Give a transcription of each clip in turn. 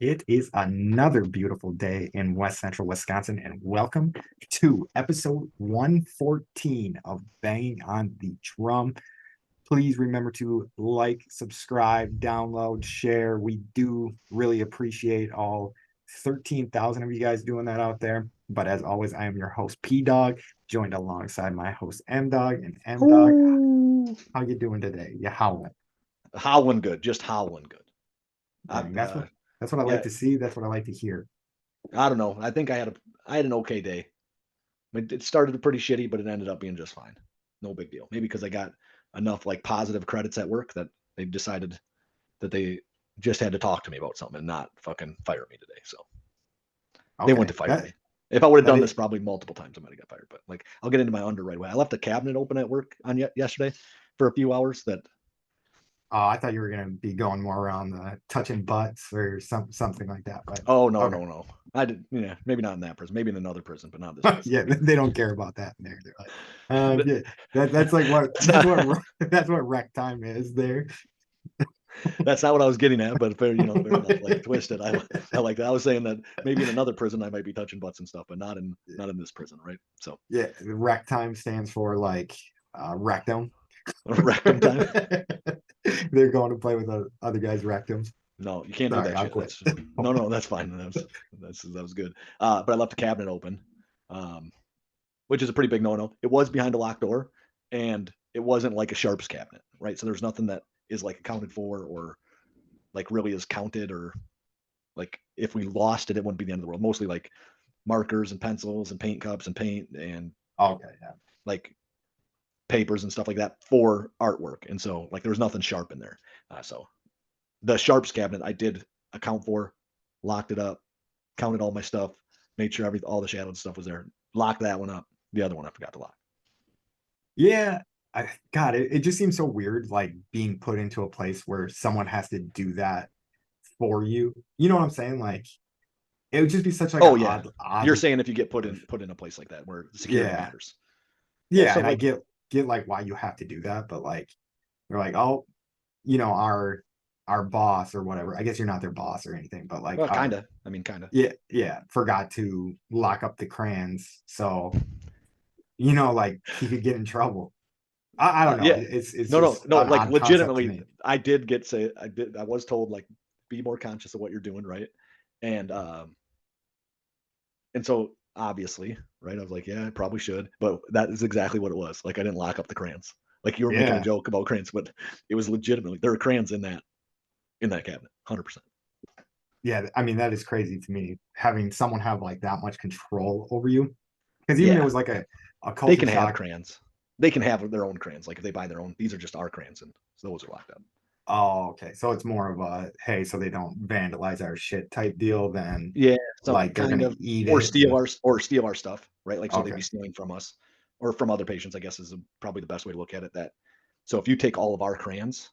It is another beautiful day in West Central Wisconsin, and welcome to episode 114 of Banging on the Drum. Please remember to like, subscribe, download, share. We do really appreciate all 13,000 of you guys doing that out there. But as always, I am your host, P Dog, joined alongside my host, M Dog. And M Dog, Ooh. how you doing today? You howling? Howling good, just howling good. I Dang, that's what I like yeah, to see. That's what I like to hear. I don't know. I think I had an okay day. It started pretty shitty, but it ended up being just fine. No big deal. Maybe because I got enough like positive credits at work that they decided that they just had to talk to me about something and not fucking fire me today. So they went Okay, to fire that me. If I would have that done is. this probably multiple times, I might have got fired. But like, I'll get into my under right away. I left the cabinet open at work on yesterday for a few hours. That I thought you were gonna be going more around the touching butts or something like that. But Oh no, okay, no, no. I did, yeah, maybe not in that prison, maybe in another prison, but not this prison. yeah, they don't care about that in there. They're like, yeah, that's like what That's not, that's what rec time is there. that's not what I was getting at, but fair, fair enough. Like twisted. I like that. I was saying that maybe in another prison I might be touching butts and stuff, but not in this prison, right? So Yeah, rec time stands for like rectum. rectum time. They're going to play with the other guys' rectums. No, you can't do Sorry, that I'll shit. quit. No, that's fine. That was good. But I left the cabinet open, um, which is a pretty big no-no. It was behind a locked door, and it wasn't like a sharps cabinet, right? So there's nothing that is like accounted for or like really is counted or like if we lost it, it wouldn't be the end of the world. Mostly like markers and pencils and paint cups and paint and Okay, yeah. like papers and stuff like that for artwork. And so like there was nothing sharp in there. So the sharps cabinet I did account for, locked it up, counted all my stuff, made sure all the shadowed stuff was there. Locked that one up. The other one I forgot to lock. Yeah, God, it just seems so weird, like being put into a place where someone has to do that for you. You know what I'm saying? Like it would just be such like an Oh yeah, you're odd. saying if you get put in a place like that where security Yeah, matters. Yeah. yeah, So and I like get like why you have to do that, but like they're like, oh, our boss or whatever. I guess you're not their boss or anything, but like well, our kinda. I mean, kinda. yeah, forgot to lock up the crayons, so like he could get in trouble. I don't know. Yeah. It's No, just no. an Like odd concept to legitimately, me. I did get say I did. I was told like be more conscious of what you're doing, right? And and so obviously, right? I was like, yeah, I probably should, but that is exactly what it was. Like I didn't lock up the crayons. Like you were making a Yeah. joke about crayons, but it was legitimately there were crayons in that cabinet, 100%. Yeah, I mean that is crazy to me having someone have like that much control over you. Because even it Yeah, was like a they culture can have shock. crayons. They can have their own crayons. Like if they buy their own, these are just our crayons, and so those are locked up. Oh, okay. So it's more of a hey, so they don't vandalize our shit type deal than Yeah, some like they're kind gonna of eat it and or steal our stuff, right? Like so they'd be okay. stealing from us or from other patients, I guess is probably the best way to look at it. That so if you take all of our crayons,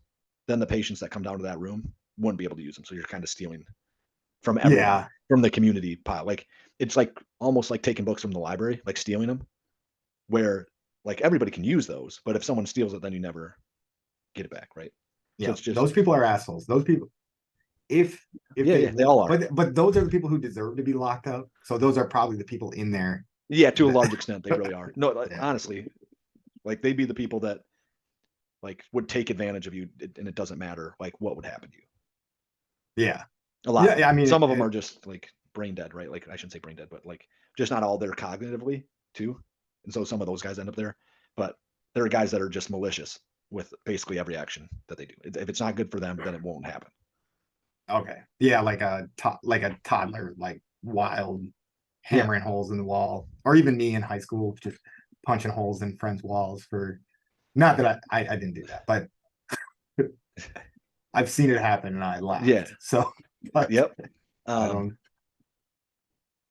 then the patients that come down to that room wouldn't be able to use them. So you're kind of stealing from everyone, Yeah. from the community pile. Like it's like almost like taking books from the library, like stealing them, where like everybody can use those, but if someone steals it, then you never get it back, right? So Yeah. it's just Those people are assholes. Those people if yeah, they yeah, they would all are. but those are the people who deserve to be locked up. So those are probably the people in there Yeah, to a that large extent, they really are. No, like, yeah. honestly, like they'd be the people that like would take advantage of you and it doesn't matter like what would happen to you. Yeah. A lot of Yeah, them. I mean Some of them are just like brain dead, right? Like I shouldn't say brain dead, but like just not all there cognitively too. And so some of those guys end up there. But there are guys that are just malicious with basically every action that they do. If it's not good for them, then it won't happen. okay. Yeah, like like a toddler, like wild Yeah. hammering holes in the wall, or even me in high school, just punching holes in friends' walls for not that I didn't do that, but I've seen it happen and I Yeah. laughed. So, but Yep. I Um, don't.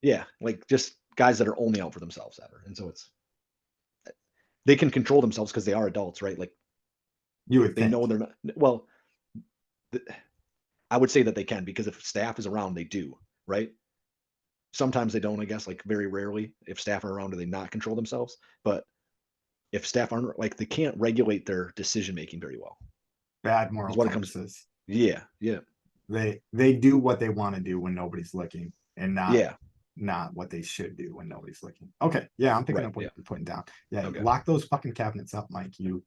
yeah, like just guys that are only out for themselves ever. And so it's they can control themselves because they are adults, right? Like You would they know think, they're not well, th- I would say that they can because if staff is around, they do, right? Sometimes they don't, I guess, like very rarely. If staff are around, do they not control themselves? But if staff aren't like they can't regulate their decision making very well, bad is moral what it comes. compasses. Yeah, yeah. They do what they want to do when nobody's looking, and Yeah. not what they should do when nobody's looking. Okay, yeah, I'm picking Right. up what Yeah. you're putting down. Yeah, Okay. lock those fucking cabinets up, Mike. You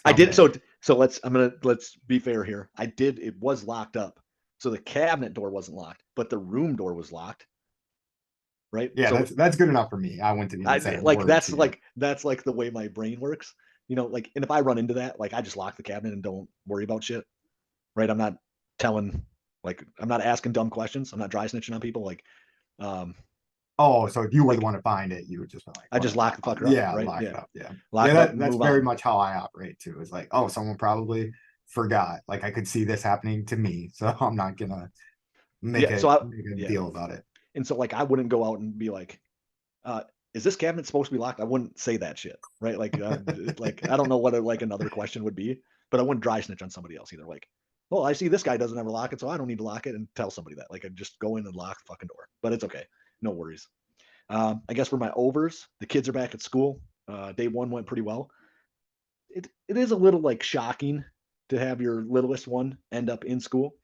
I did. scumbag. So let's be fair here. I did. It was locked up. So the cabinet door wasn't locked, but the room door was locked. Right. Yeah, So that's good enough for me. I wouldn't have even said a word to you. that's like the way my brain works. Like, and if I run into that, like I just lock the cabinet and don't worry about shit. Right. I'm not telling, like, I'm not asking dumb questions. I'm not dry snitching on people. Um, Oh, so if you were the like one to find it, you would just be like, I just whatever. lock the fucker up. Yeah, Right. lock it Yeah. up. Yeah. Lock Yeah, it up and that's move very on. much how I operate too. It's like, oh, someone probably forgot. Like I could see this happening to me, so I'm not gonna Yeah. make a Yeah. deal about it. And so like, I wouldn't go out and be like, uh, is this cabinet supposed to be locked? I wouldn't say that shit. Right. Like, I don't know what like another question would be, but I wouldn't dry snitch on somebody else either. Like, well, I see this guy doesn't ever lock it, so I don't need to lock it and tell somebody that. Like, I just go in and lock the fucking door. But it's okay. No worries. I guess for my overs, the kids are back at school. Day one went pretty well. It is a little like shocking to have your littlest one end up in school.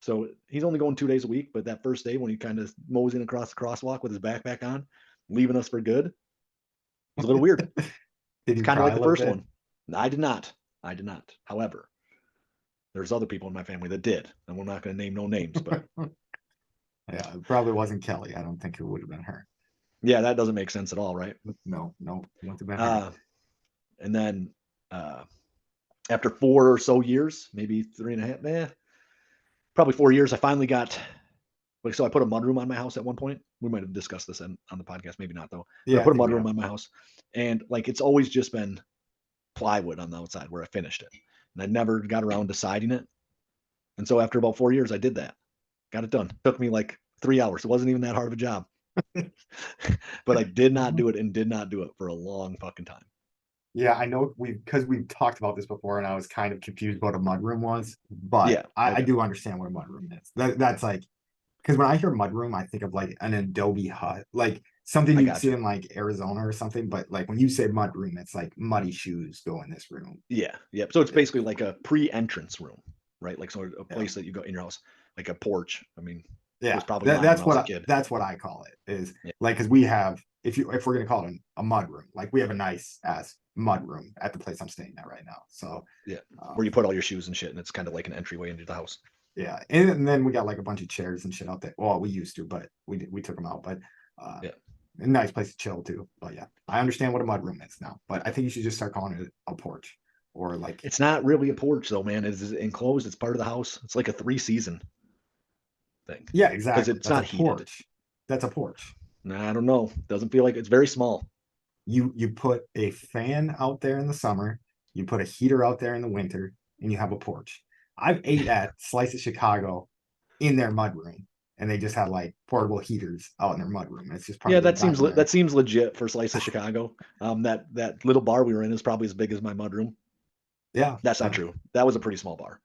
So he's only going 2 days a week, but that first day when he kind of moseying across the crosswalk with his backpack on, leaving us for good, was a little weird. Did It's you kind of cry like a the little first bit? one. I did not. I did not. However, there's other people in my family that did, and we're not going to name no names, but Yeah, it probably wasn't Kelly. I don't think it would have been her. yeah, that doesn't make sense at all, right? No, no, it wouldn't have been her. Uh, and then uh, after 4 or so years, maybe 3.5, probably 4 years, I finally got. Like, so I put a mudroom on my house at one point. We might have discussed this on the podcast, maybe not though. But I Yeah, I put a think we mudroom have. on my house, and like it's always just been plywood on the outside where I finished it, and I never got around to siding it. And so after about 4 years, I did that. Got it done. Took me like 3 hours. It wasn't even that hard of a job. But I did not do it and did not do it for a long fucking time. Yeah, I know because we've talked about this before, and I was kind of confused what a mudroom was, but Yeah. I Okay. do understand what a mudroom is. That's like because when I hear mudroom, I think of like an Adobe hut, like something I you'd got see you. in like Arizona or something. But like when you say mudroom, it's like muddy shoes go in this room. Yeah. Yep. So it's Yeah, basically like a pre-entrance room, right? Like, so a yeah, place that you go in your house, like a porch. I mean, yeah. was probably mine when I was a kid. That's what I call it. Is Yeah. like because we have if we're gonna call it a mudroom, like we have a nice ass mudroom at the place I'm staying at right now. So Yeah. Where um, you put all your shoes and shit, and it's kind of like an entryway into the house. yeah, and then we got like a bunch of chairs and shit out there. Well, we used to, but we took them out. But uh, Yeah. a nice place to chill too. But yeah, I understand what a mudroom is now. But I think you should just start calling it a porch or like It's not really a porch though, man. It's enclosed. It's part of the house. It's like a 3 season thing yeah, because exactly. it's That's a not heated. porch. That's a porch. Nah, I don't know. Doesn't feel like it's very small. You put a fan out there in the summer, you put a heater out there in the winter, and you have a porch. I've ate at Slice of Chicago in their mudroom, and they just had like portable heaters out in their mudroom. It's just part Yeah, of their dining that area. seems legit for Slice of Chicago. That little bar we were in is probably as big as my mudroom. Yeah. That's not So true. That was a pretty small bar.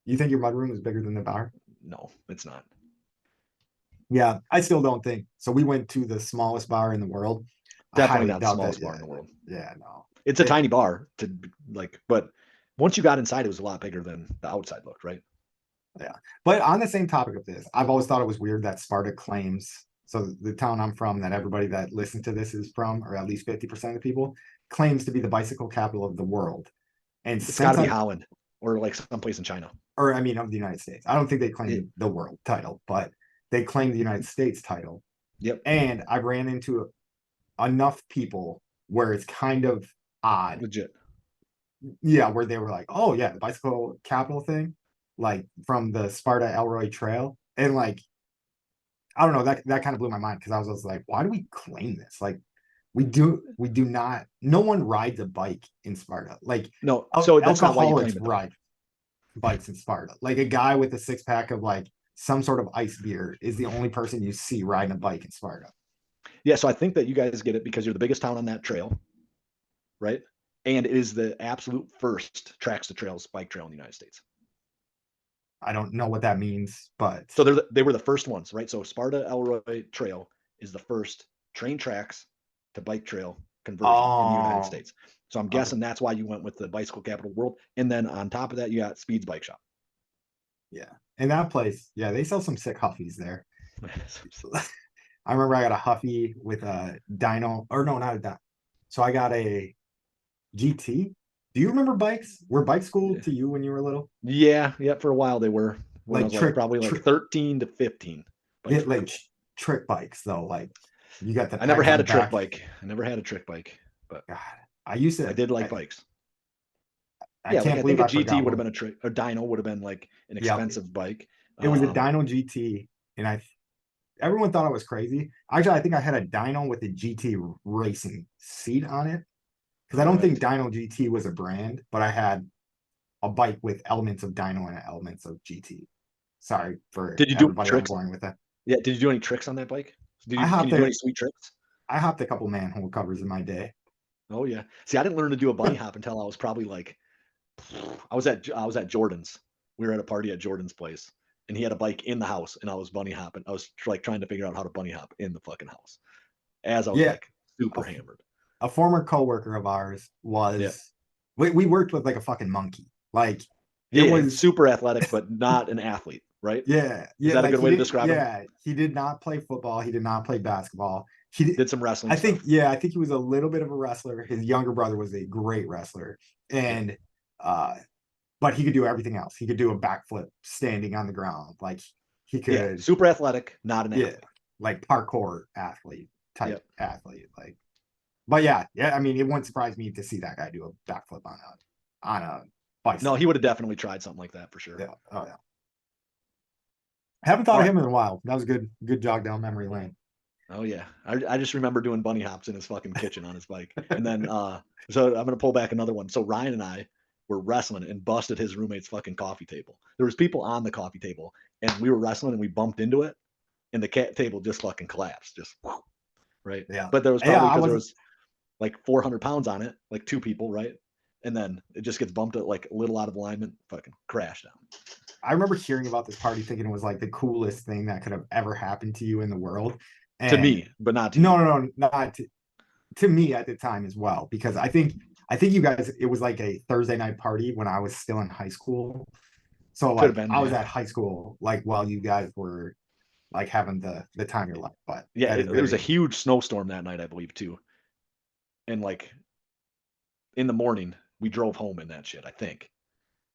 you think your mudroom is bigger than the bar? No, it's not. Yeah, I still don't think so. We went to the smallest bar in the world. I Definitely highly not the doubt that. smallest bar Yeah, in the world. yeah, no. It's a It, tiny bar but once you got inside, it was a lot bigger than the outside looked, right? yeah. But on the same topic of this, I've always thought it was weird that Sparta claims. So the town I'm from, that everybody that listens to this is from, or at least 50% of the people, claims to be the bicycle capital of the world. And It's got to since be I, Holland or like someplace in China. or I mean, of the United States, I don't think they It, claim the world title, but they claim the United States title. yep, And I ran into enough people where it's kind of odd. legit. Yeah, where they were like, "Oh yeah, the bicycle capital thing," like from the Sparta Elroy Trail, and like I don't know that kind of blew my mind because I was just like, "Why do we claim this? Like, we do not. No one rides a bike in Sparta. Like, No, so that's not why you alcoholics claim it though. ride bikes in Sparta. Like a guy with a 6 pack of like some sort of ice beer is the only person you see riding a bike in Sparta. Yeah, so I think that you guys get it because you're the biggest town on that trail, right? And it is the absolute first tracks to trails bike trail in the United States. I don't know what that means, but So they were the first ones, right? So Sparta Elroy Trail is the first train tracks to bike trail conversion in the United oh, States. So I'm okay, guessing that's why you went with the bicycle capital of the world. And then on top of that, you got Speed's Bike Shop. yeah. in that place, yeah, they sell some sick Huffies there. I remember I got a Huffy with a dyno, or no, not a dyno. So I got a GT. Do you remember bikes? Were bikes cool Yeah. to you when you were little? Yeah, for a while they were. When I Like was like trick, probably like trick, 13 to 15, bikes were like cool. trick bikes though. Like you got the I never pegs on had the a trick back. bike. I never had a trick bike, but God, I used I to. did like bikes. I Yeah, like can't I believe think a I GT forgot would have what. been a dyno would have been like an Yep, expensive bike. it was a dyno GT, and everyone thought I was crazy. Actually, I think I had a dyno with a GT racing seat on it because I All don't think right. Dyno GT was a brand, but I had a bike with elements of Dyno and elements of GT. Sorry for Did you do any everybody I'm tricks? boring with that. Yeah, did you do any tricks on that bike? I Can hopped you do any a sweet tricks? I hopped a couple manhole covers in my day. Oh yeah. See, I didn't learn to do a bunny hop until I was probably like I was at Jordan's. We were at a party at Jordan's place, and he had a bike in the house, and I was bunny hopping. I was like trying to figure out how to bunny hop in the fucking house as I was Yeah, like super a, hammered. a former coworker of ours Yeah. was we worked with like a fucking monkey. Like it Yeah, was super athletic, but not an athlete, right? yeah, Is yeah, that a like good way to describe him? he did not play football, he did not play basketball. He did, Did some wrestling I think, stuff. yeah, I think he was a little bit of a wrestler. His younger brother was a great wrestler. Yeah. And uh but he could do everything else. He could do a backflip standing on the ground. Like he Yeah. could, Super athletic, not an yeah, athlete. like parkour athlete type Yep. athlete. Like, but yeah, yeah. I mean, it wouldn't surprise me to see that guy do a backflip on a No, he bicycle. would have definitely tried something like that for sure. Yeah. Oh yeah. Haven't All thought of right. him in a while. That was a good jog down memory lane. Oh yeah. I just remember doing bunny hops in his fucking kitchen on his bike. And then so I'm gonna pull back another one. So Ryan and I were wrestling and busted his roommate's fucking coffee table. There was people on the coffee table and we were wrestling and we bumped into it and the cat table just fucking collapsed. Just right. Yeah. But there was Yeah, probably I because there wasn't. was like 400 pounds on it, like two people, right? And then it just gets bumped at like a little out of alignment, fucking crash down. I remember hearing about this party thinking it was like the coolest thing that could have ever happened to you in the world. To And me, but not to no, you. no, no, not to me at the time as well, because I think you guys, it was like a Thursday night party when I was still in high school. So Could have like been, I was yeah. at high school like while you guys were like having the time of your life. But Yeah, that is it was a very huge snowstorm that night, I believe, too. And like in the morning, we drove home in that shit, I think.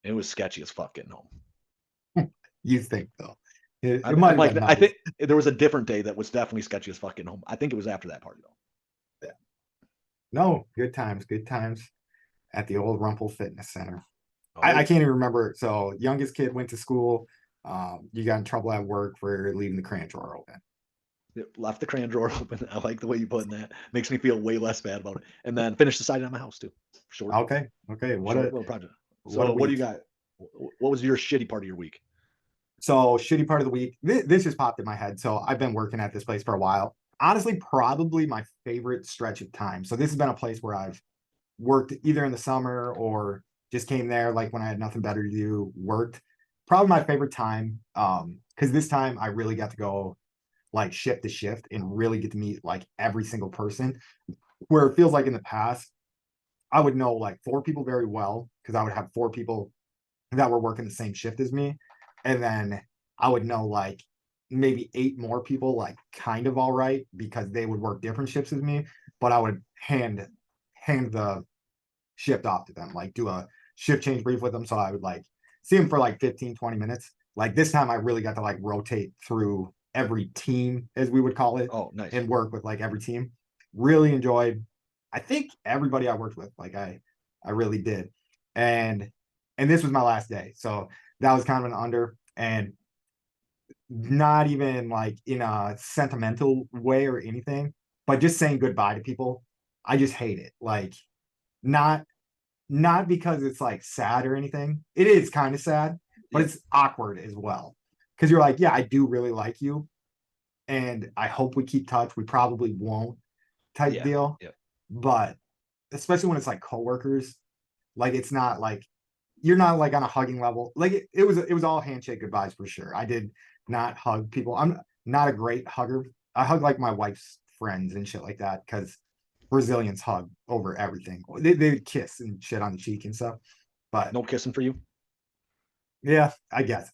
It was sketchy as fuck getting home. you think though. It I'm might have like, been I nice. think there was a different day that was definitely sketchy as fuck getting home. I think it was after that party though. Yeah. No, good times at the old Rumpel Fitness Center. Oh I yeah. can't even remember. So youngest kid went to school. You got in trouble at work for leaving the crayon drawer open. It left the crayon drawer open. I like the way you put in that. Makes me feel way less bad about it. And then finished the siding on my house too. Short, Okay, okay. short little project. What a So what do you week. got? What was your shitty part of your week? So shitty part of the week. This just popped in my head. So I've been working at this place for a while. Honestly, probably my favorite stretch of time. So this has been a place where I've worked either in the summer or just came there like when I had nothing better to do, worked. Probably my favorite time. Because this time I really got to go like shift to shift and really get to meet like every single person. Where it feels like in the past, I would know like four people very well because I would have four people that were working the same shift as me. And then I would know like maybe eight more people like kind of all right because they would work different shifts as me, but I would hand the shift off to them, like do a shift change brief with them. So I would like see them for like 15, 20 minutes. Like this time I really got to like rotate through every team, as we would call it, Oh, nice. and work with like every team. Really enjoyed, I think everybody I worked with, like I really did. And this was my last day. So that was kind of an under, and not even like in a sentimental way or anything, but just saying goodbye to people. I just hate it. Like not not because it's like sad or anything. It is kind of sad, but Yeah. it's awkward as well. Because you're like, yeah, I do really like you. And I hope we keep touch. We probably won't type Yeah. deal. Yeah. But especially when it's like coworkers, like it's not like you're not like on a hugging level. Like it was all handshake goodbyes for sure. I did not hug people. I'm not a great hugger. I hug like my wife's friends and shit like that because Brazilians hug over everything. They kiss and shit on the cheek and stuff. But No kissing for you? yeah, I guess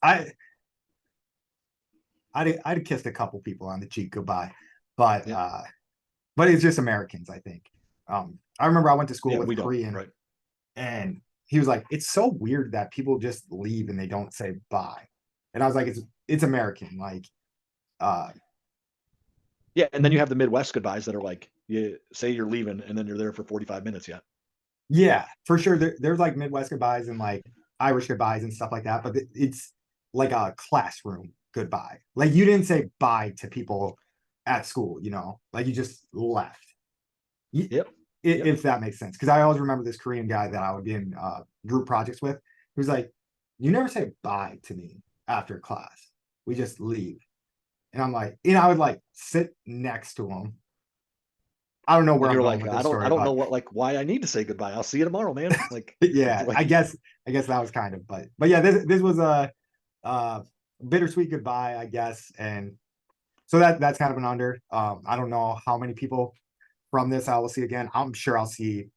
I'd kissed a couple people on the cheek goodbye, but Yeah. but it's just Americans, I think. I remember I went to school Yeah, with we a don't. Korean, Right. and he was like, "It's so weird that people just leave and they don't say bye," and I was like, "It's American, like, uh, Yeah, and then you have the Midwest goodbyes that are like, you say you're leaving, and then you're there for 45 minutes yet. yeah, for sure." There's like Midwest goodbyes and like Irish goodbyes and stuff like that, but it's like a classroom goodbye. Like you didn't say bye to people at school, like you just left. Y- Yep. Yep. if that makes sense. Because I always remember this Korean guy that I would be in group projects with. He was like, "You never say bye to me after class. We just leave." And I'm like, I would like sit next to him. I don't know where And I'm you're going like, with I this don't I story, don't know but what like why I need to say goodbye. I'll see you tomorrow, man. Like, yeah, I like guess that was kind of, but yeah, this was a bittersweet goodbye, I guess, and so that's kind of an under. I don't know how many people from this I will see again. I'm sure I'll see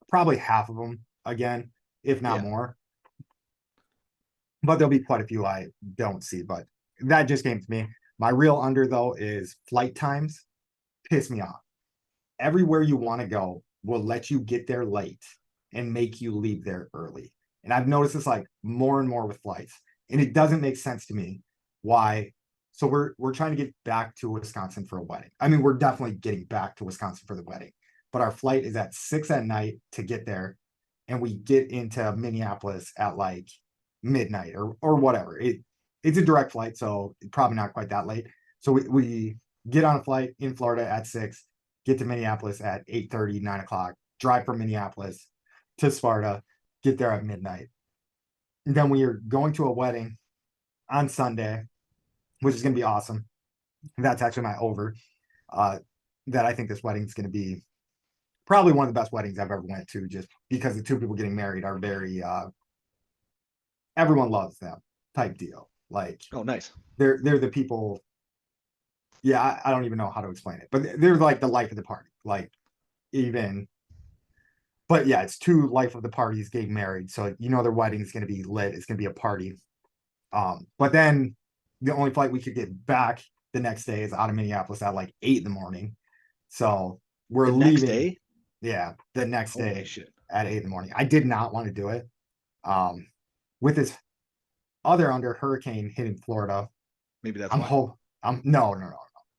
probably half of them again, if not yeah. more. But there'll be quite a few I don't see. But that just came to me. My real under though is flight times piss me off. Everywhere you want to go will let you get there late and make you leave there early. And I've noticed this like more and more with flights. And it doesn't make sense to me why. So we're trying to get back to Wisconsin for a wedding. I mean, we're definitely getting back to Wisconsin for the wedding, but our flight is at 6 at night to get there, and we get into Minneapolis at like midnight or whatever. It's a direct flight, so probably not quite that late. So we get on a flight in Florida at 6, get to Minneapolis at 8:30, 9 o'clock, drive from Minneapolis to Sparta, get there at midnight. And then we are going to a wedding on Sunday, which is going to be awesome. That's actually my over. Uh, that I think this wedding is going to be probably one of the best weddings I've ever went to, just because the two people getting married are very everyone loves them type deal. Like Oh, nice. they're the people. Yeah, I don't even know how to explain it, but they're like the life of the party. Like even, but yeah, it's two life of the parties getting married, so their wedding is going to be lit. It's going to be a party. But then the only flight we could get back the next day is out of Minneapolis at like 8 in the morning. So we're The next leaving. day? Yeah, the next Holy day shit. at 8 in the morning. I did not want to do it. Um, with this other under hurricane hitting Florida, Maybe that's I'm why. hope I'm no.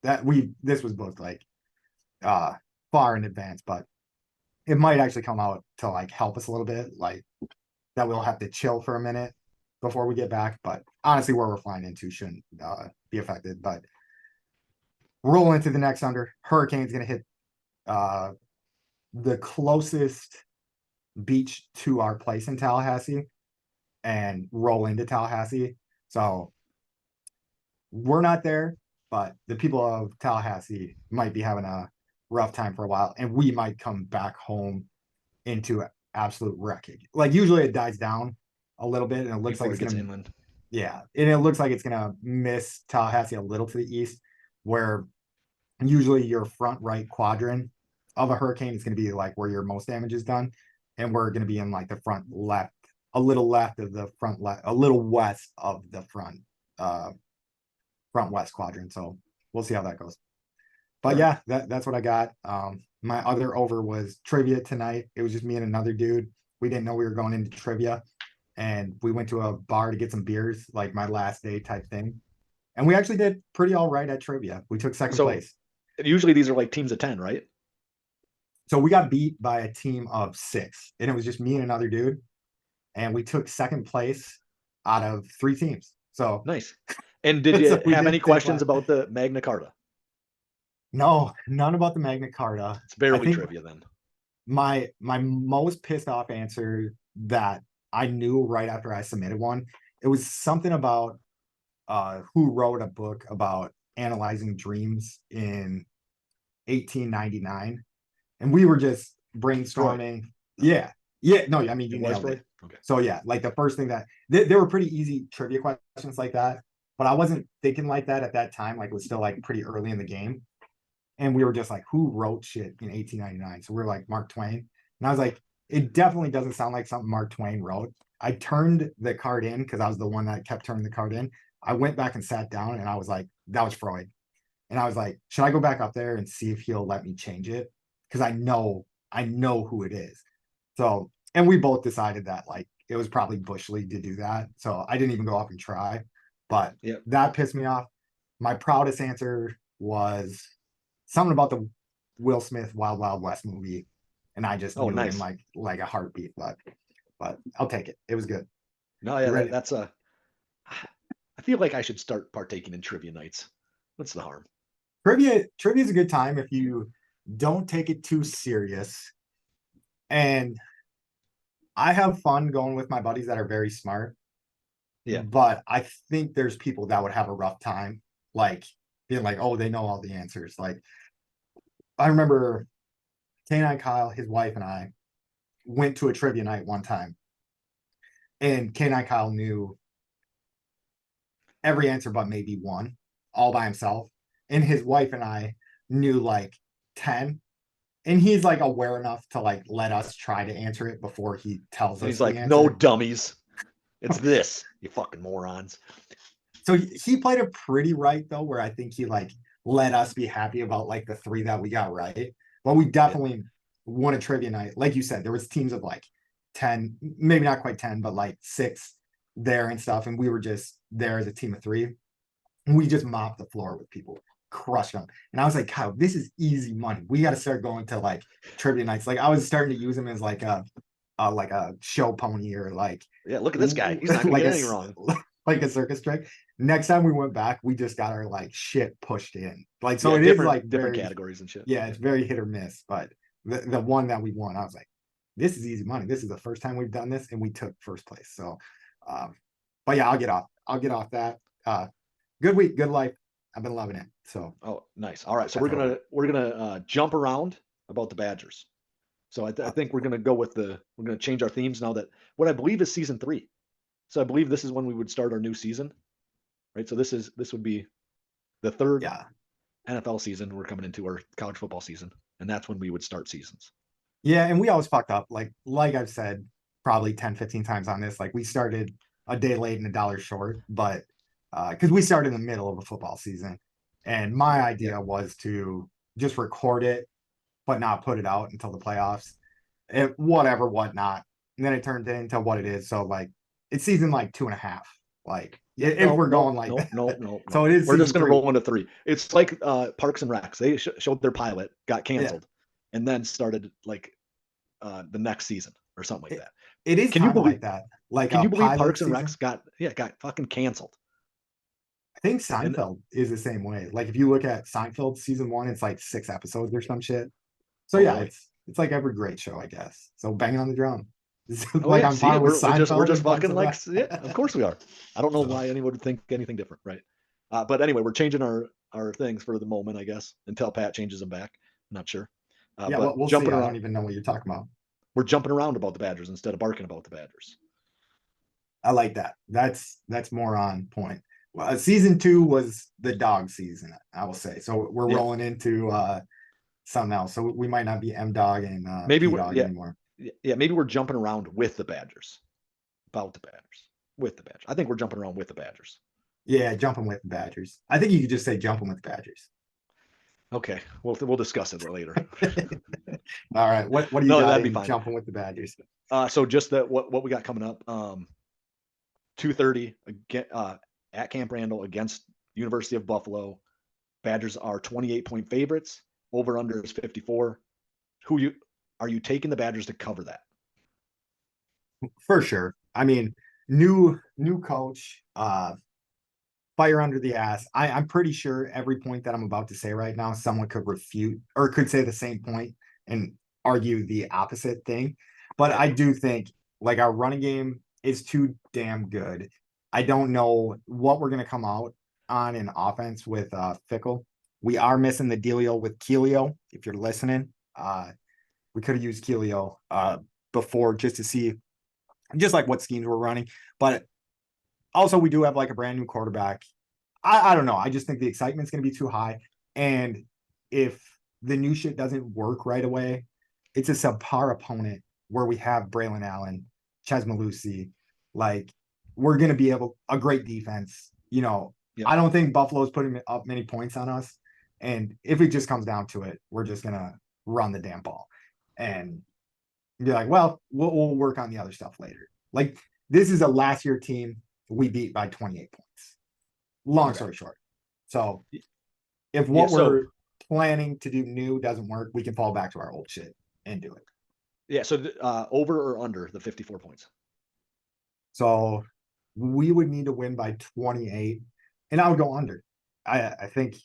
That this was booked like uh far in advance, but it might actually come out to like help us a little bit, like that we'll have to chill for a minute before we get back. But honestly, where we're flying into shouldn't be affected. But roll into the next under. Hurricane's gonna hit uh the closest beach to our place in Tallahassee and roll into Tallahassee. So we're not there, but the people of Tallahassee might be having a rough time for a while, and we might come back home into absolute wreckage. Like usually it dies down a little bit, and it looks like Before it's it gets gonna, inland. yeah, and it looks like it's gonna miss Tallahassee a little to the east, where usually your front right quadrant of a hurricane is gonna be like where your most damage is done, and we're gonna be in like the front left, a little left of the front left, a little west of the uh front west quadrant. So we'll see how that goes. All But right. yeah, that's what I got. My other over was trivia tonight. It was just me and another dude. We didn't know we were going into trivia, and we went to a bar to get some beers, like my last day type thing. And we actually did pretty all right at trivia. We took second So place. usually these are like teams of 10, right? So we got beat by a team of 6, and it was just me and another dude, and we took second place out of 3 teams. So, Nice. And did you so we have any did take questions last. about the Magna Carta? No, none about the Magna Carta. It's I barely think trivia then. my most pissed off answer that I knew right after I submitted one, it was something about who wrote a book about analyzing dreams in 1899, and we were just Freud. brainstorming. Yeah, no, I mean It you was nailed it. Freud? Okay. So yeah, like the first thing that there were pretty easy trivia questions like that, but I wasn't thinking like that at that time. Like it was still like pretty early in the game, and we were just like, who wrote shit in 1899? So we were like, Mark Twain. And I was like, it definitely doesn't sound like something Mark Twain wrote. I turned the card in because I was the one that kept turning the card in. I went back and sat down and I was like, that was Freud. And I was like, should I go back up there and see if he'll let me change it? Because I know who it is. So, and we both decided that like it was probably Bush League to do that. So I didn't even go up and try, but Yeah. that pissed me off. My proudest answer was something about the Will Smith Wild Wild West movie. And I just Oh, knew it in nice. like a heartbeat, but I'll take it. It was good. No, You yeah, ready? that's a. I feel like I should start partaking in trivia nights. What's the harm? Trivia is a good time if you don't take it too serious. And I have fun going with my buddies that are very smart, Yeah. but I think there's people that would have a rough time, like being like, oh, they know all the answers. Like I remember K9 Kyle, his wife, and I went to a trivia night one time, and K9 Kyle knew every answer but maybe one all by himself. And his wife and I knew like 10. And he's like aware enough to like let us try to answer it before he tells And us he's the like, no answer. dummies. It's this, you fucking morons. So he played it pretty right though, where I think he like let us be happy about like the three that we got right. But we Yeah. definitely won a trivia night. Like you said, there was teams of like 10, maybe not quite 10, but like six there and stuff. And we were just there as a team of three. And we just mopped the floor with people, crushed them. And I was like, Kyle, this is easy money. We got to start going to like trivia nights. Like I was starting to use them as like a show pony or like Yeah, look at this guy. He's not gonna like get a anything wrong. like a circus trick. Next time we went back, we just got our like shit pushed in. Like so Yeah, it is like different very categories and shit. yeah, it's very hit or miss. But the one that we won, I was like, this is easy money. This is the first time we've done this, and we took first place. So but yeah, I'll get off. I'll get off that. Good week, good life. I've been loving it. So Oh, nice. All right, so that's all. we're gonna jump around about the Badgers. So I think we're gonna go with we're gonna change our themes now that what I believe is season 3. So I believe this is when we would start our new season, right? So this would be the third Yeah. NFL season we're coming into, our college football season, and that's when we would start seasons. Yeah, and we always fucked up. Like I've said probably 10, 15 times on this. Like we started a day late and a dollar short, but because we started in the middle of a football season. And my Yeah. idea was to just record it, but not put it out until the playoffs. Whatever, whatnot. And then it turned into what it is. So like it's season like 2.5. Like Yeah, if no, we're no, going like no, no, that. no, So no. it is We're just season gonna three. roll into 3. It's like Parks and Recs. They showed their pilot, got Yeah. canceled, and then started like the next season or something like It, that. it is Can you kind of believe? like that. Like Can a you believe pilot Parks and season. Recs got fucking canceled? I think And Seinfeld is the same way. Like if you look at Seinfeld season one, it's like 6 episodes or some shit. So oh yeah, really? it's like every great show, I guess. So banging on the drum. Oh Like yeah. I'm See, fine with we're Seinfeld just and Parks fucking and like Rec. yeah. Of course we are. I don't know So why anyone would think anything different, right? But anyway, we're changing our things for the moment, I guess, until Pat changes them back. I'm not sure. yeah, But we'll see. jumping I around, don't even know what you're talking about. we're jumping around about the Badgers instead of barking about the Badgers. I like that. That's more on point. Well, season two was the dog season, I will say. So we're Yeah. rolling into something else. So we might not be M dog and Maybe P we're dog yeah. anymore. Yeah, maybe we're jumping around with the Badgers, about the Badgers, with the Badgers. I think we're jumping around with the Badgers. Yeah, jumping with the Badgers. I think you could just say jumping with the Badgers. Okay, we'll discuss it later. All right. What do you No, got that'd be in fine. jumping with the Badgers? So just that what we got coming up. 2:30 again at Camp Randall against University of Buffalo. Badgers are 28-point favorites. Over under is 54. Are you taking the Badgers to cover that? For sure. I mean, new coach, fire under the ass. I'm pretty sure every point that I'm about to say right now, someone could refute or could say the same point and argue the opposite thing. But Yeah. I do think like our running game is too damn good. I don't know what we're gonna come out on in offense with Fickle. We are missing the dealio with Keelio, if you're listening. We could have used Keelio before just to see just like what schemes we're running. But also we do have like a brand new quarterback. I don't know. I just think the excitement's going to be too high. And if the new shit doesn't work right away, it's a subpar opponent where we have Braylon Allen, Ches Malusi. Like we're going to be able a great defense. Yep. I don't think Buffalo's putting up many points on us. And if it just comes down to it, we're just gonna run the damn ball and be like, well, we'll work on the other stuff later. Like this is a last year team we beat by 28 points. Long Okay. story short. So if Yeah, what so we're planning to do new doesn't work, we can fall back to our old shit and do it. over or under the 54 points? So we would need to win by 28, and I would go under. I think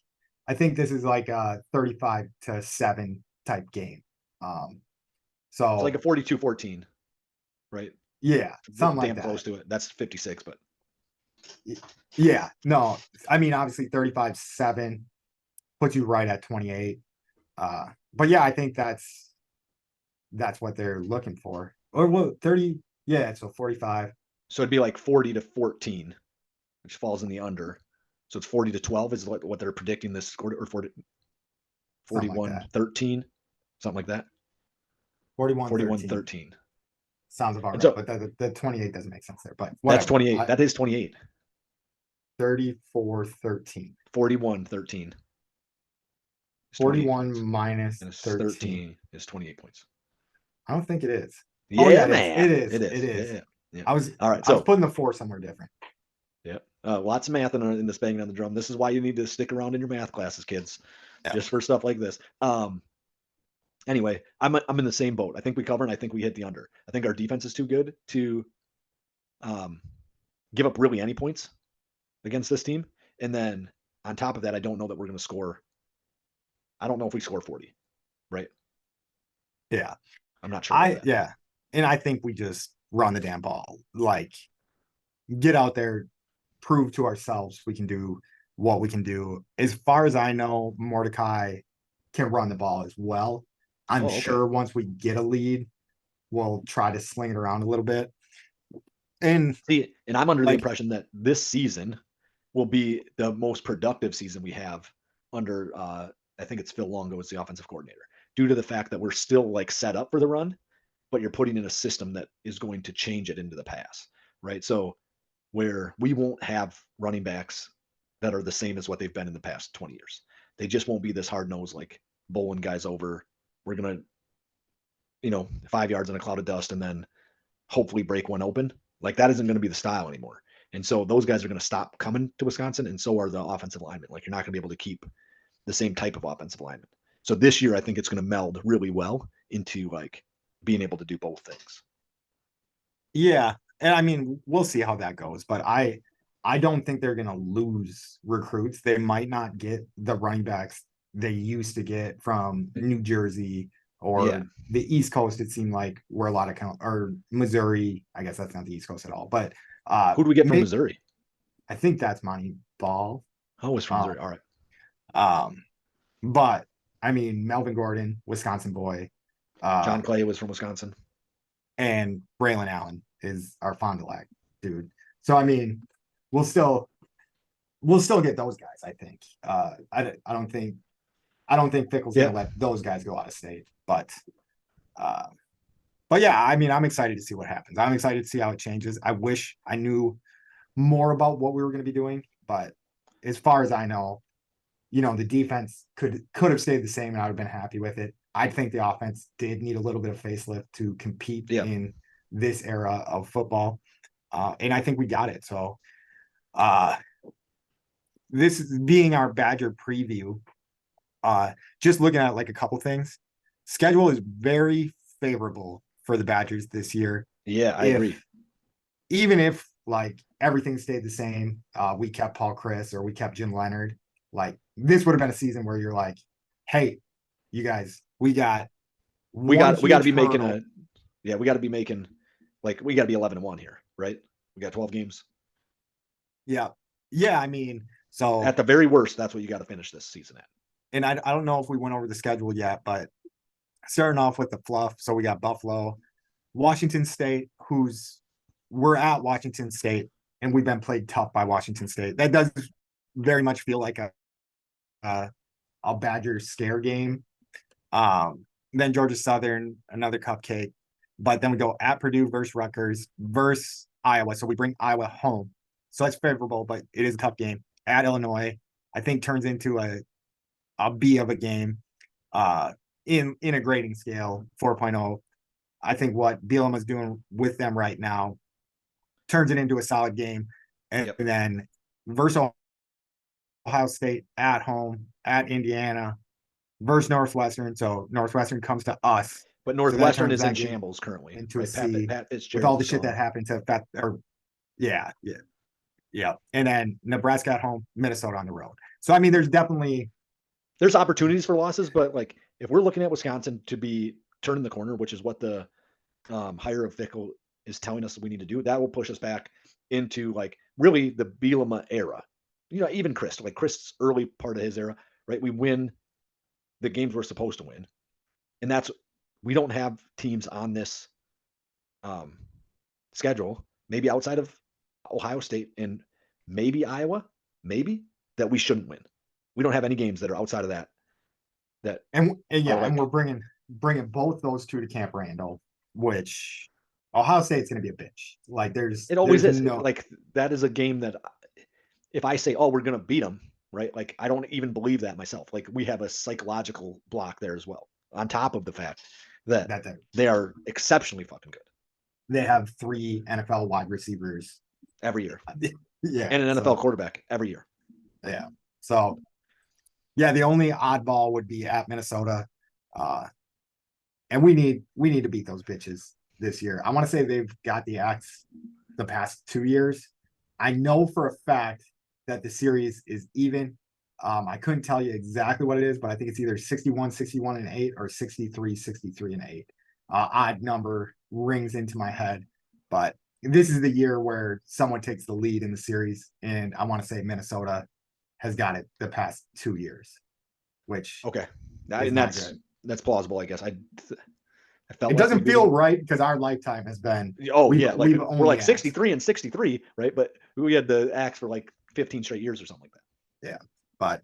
this is like a 35-7 type game. It's like So a 42-14, right? yeah, something like Damn close that. to it. That's 56, but Yeah, no, I mean obviously 35-7 puts you right at 28. But yeah, I think that's what they're looking for. Or well, 30, yeah, so 45. so it'd be like 40-14, which falls in the under. So it's 40-12 is what they're predicting this score, or 40, Something like that. 41-13, something like that. 41-13 41-13. sounds about And right, so but the 28 doesn't make sense there. But that's whatever. 28. That is 28. 34-13. 41-13. 41 minus and it's 13. 13 is 28 points. I don't think it is. Yeah, Oh yeah, it is. man. It is. It is. It is. Yeah. I was All right. I was So putting the 4 somewhere different. yeah, lots of math in this banging on the drum. This is why you need to stick around in your math classes, kids, Yeah. just for stuff like this. Anyway, I'm in the same boat. I think we cover, and I think we hit the under. I think our defense is too good to give up really any points against this team. And then on top of that, I don't know that we're going to score. I don't know if we score 40, right? Yeah. I'm not sure about that. Yeah. And I think we just run the damn ball. Like get out there, prove to ourselves we can do what we can do. As far as I know, Mordecai can run the ball as well. I'm Oh, okay. sure once we get a lead, we'll try to sling it around a little bit. And See, and I'm under the like, impression that this season will be the most productive season we have under I think it's Phil Longo as the offensive coordinator, due to the fact that we're still like set up for the run, but you're putting in a system that is going to change it into the pass, right? So where we won't have running backs that are the same as what they've been in the past 20 years. They just won't be this hard nosed, like bowling guys over. We're gonna, 5 yards in a cloud of dust and then hopefully break one open. Like that isn't going to be the style anymore. And so those guys are going to stop coming to Wisconsin, and so are the offensive linemen. Like you're not going to be able to keep the same type of offensive lineman. So this year, I think it's going to meld really well into like being able to do both things. yeah, and I mean, we'll see how that goes, but I don't think they're gonna lose recruits. They might not get the running backs they used to get from New Jersey or Yeah. the East Coast. It seemed like where a lot of or Missouri. I guess that's not the East Coast at all, but Who do we get from Missouri? I think that's Monty Ball. Oh, it's from Missouri. All right. But I mean, Melvin Gordon, Wisconsin boy. John Clay was from Wisconsin. And Braylon Allen is our Fond du Lac dude. So I mean, we'll still get those guys. I think. I don't think Fickle's gonna let those guys go out of state. But yeah, I mean, I'm excited to see what happens. I'm excited to see how it changes. I wish I knew more about what we were going to be doing, but as far as I know, the defense could have stayed the same, and I would have been happy with it. I think the offense did need a little bit of facelift to compete in this era of football. And I think we got it. So this being our Badger preview, just looking at like a couple things, schedule is very favorable for the Badgers this year. Yeah, I agree. Even if like everything stayed the same, we kept Paul Chris or we kept Jim Leonard, like this would have been a season where you're like, hey, you guys, we got to be making we got to be making we got to be 11-1 here, right? We got 12 games. Yeah. I mean, so at the very worst, that's what you got to finish this season at. And I don't know if we went over the schedule yet, but starting off with the fluff. So we got Buffalo, Washington State, we're at Washington State, and we've been played tough by Washington State. That does very much feel like a Badger scare game. Then Georgia Southern, another cupcake. But then we go at Purdue versus Rutgers versus Iowa. So we bring Iowa home. So that's favorable, but it is a tough game at Illinois. I think turns into a B of a game in a grading scale 4.0. I think what Bielema is doing with them right now turns it into a solid game. And Yep. then versus Ohio State at home, at Indiana, versus Northwestern. So Northwestern comes to us. But So that Northwestern turns is in that game shambles currently. into a Right? C Pat with Fitzgerald all the is shit gone. that happened to that. Or yeah. And then Nebraska at home, Minnesota on the road. So I mean, There's opportunities for losses, but like if we're looking at Wisconsin to be turning the corner, which is what the hire of Fickle is telling us we need to do, that will push us back into like really the Bielema era. You know, even Chris, like Chris's early part of his era, right? We win the games we're supposed to win, and that's we don't have teams on this um, schedule, maybe outside of Ohio State and maybe Iowa, maybe that we shouldn't win. We don't have any games that are outside of that. and yeah, like, and we're bringing both those two to Camp Randall, which Ohio State's going to be a bitch. Like it always there's is. no Like that is a game that if I say, "Oh, we're going to beat them," right? Like I don't even believe that myself. Like we have a psychological block there as well, on top of the fact that that they are exceptionally fucking good they have 3 NFL wide receivers. every year Yeah, and an so, NFL quarterback every year. yeah. So yeah, the only oddball would be at Minnesota. And we need to beat those bitches this year. I want to say they've got the axe the past 2 years. I know for a fact that the series is even. I couldn't tell you exactly what it is, but I think it's either 61-61-8 or 63-63-8. Odd number rings into my head, but this is the year where someone takes the lead in the series, and I want to say Minnesota has got it the past 2 years, which Okay, is and not good. that's plausible, I guess. I felt It like doesn't feel right because our lifetime has been. Oh yeah, like we've we're like only 63 and 63, right? But we had the axe for like 15 straight years or something like that. Yeah, but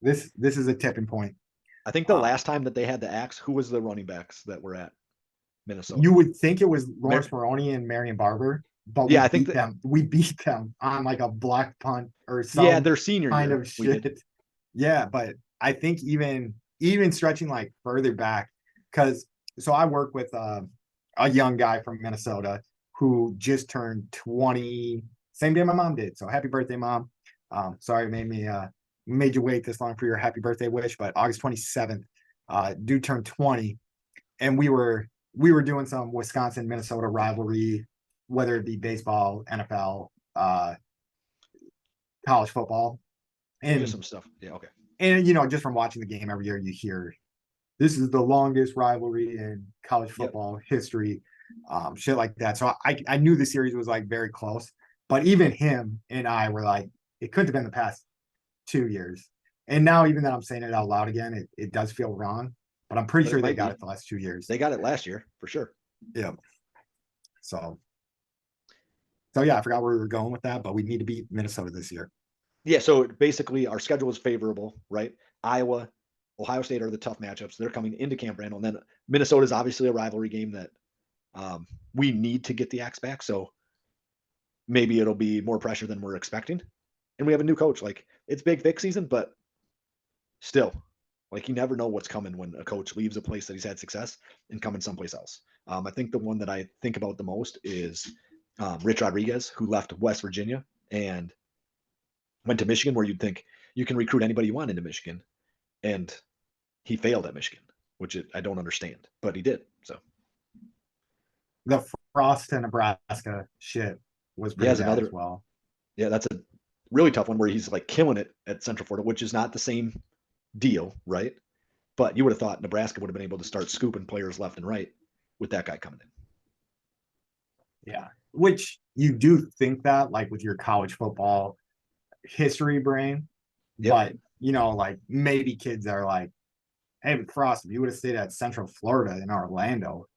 this is a tipping point. I think the last time that they had the axe, who was the running backs that were at Minnesota? You would think it was Lawrence Maroney and Marion Barber, but yeah, I think we beat them on like a block punt or yeah, some their senior kind year of we did. shit. Yeah, but I think even stretching like further back, because so I work with a young guy from Minnesota who just turned 20, same day my mom did. So happy birthday, mom. Sorry, made you wait this long for your happy birthday wish, but August 27th, dude turned 20, and we were doing some Wisconsin Minnesota rivalry, whether it be baseball, NFL, college football, Just and some stuff. Yeah, okay. and just from watching the game every year, you hear this is the longest rivalry in college football history, shit like that. So I knew the series was like very close, but even him and I were like, it couldn't have been the past 2 years. And now even that I'm saying it out loud again, it does feel wrong, but I'm pretty But sure they got it the last 2 years. They got it last year for sure. Yeah. So yeah, I forgot where we were going with that, but we need to beat Minnesota this year. Yeah, so basically our schedule is favorable, right? Iowa, Ohio State are the tough matchups. They're coming into Camp Randall. And then Minnesota is obviously a rivalry game that we need to get the axe back. So maybe it'll be more pressure than we're expecting. And we have a new coach. Like it's Big Vic season, but still, like you never know what's coming when a coach leaves a place that he's had success and coming someplace else. I think the one that I think about the most is Rich Rodriguez, who left West Virginia and went to Michigan, where you'd think you can recruit anybody you want into Michigan, and he failed at Michigan, which I don't understand, but he did. So the Frost to Nebraska shit was pretty bad as well. Yeah, that's a really tough one where he's like killing it at Central Florida, which is not the same deal, right? But you would have thought Nebraska would have been able to start scooping players left and right with that guy coming in. Yeah, which you do think that like with your college football history brain, but like maybe kids are like, hey, Frost, if you would have stayed at Central Florida in Orlando,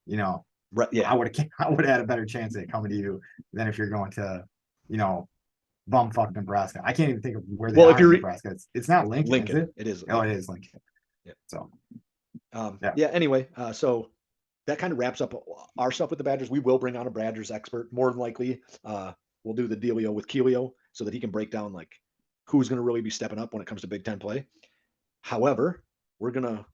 right? Yeah, I would have had a better chance at coming to you than if you're going to, bumfuck Nebraska. I can't even think of where they are in Nebraska. It's not Lincoln, is it? It is. Oh, it is Lincoln. Yeah. So, yeah. Anyway, so that kind of wraps up our stuff with the Badgers. We will bring on a Badgers expert, more than likely. We'll do the dealio with Keelio so that he can break down like who's going to really be stepping up when it comes to Big Ten play. However, we're going to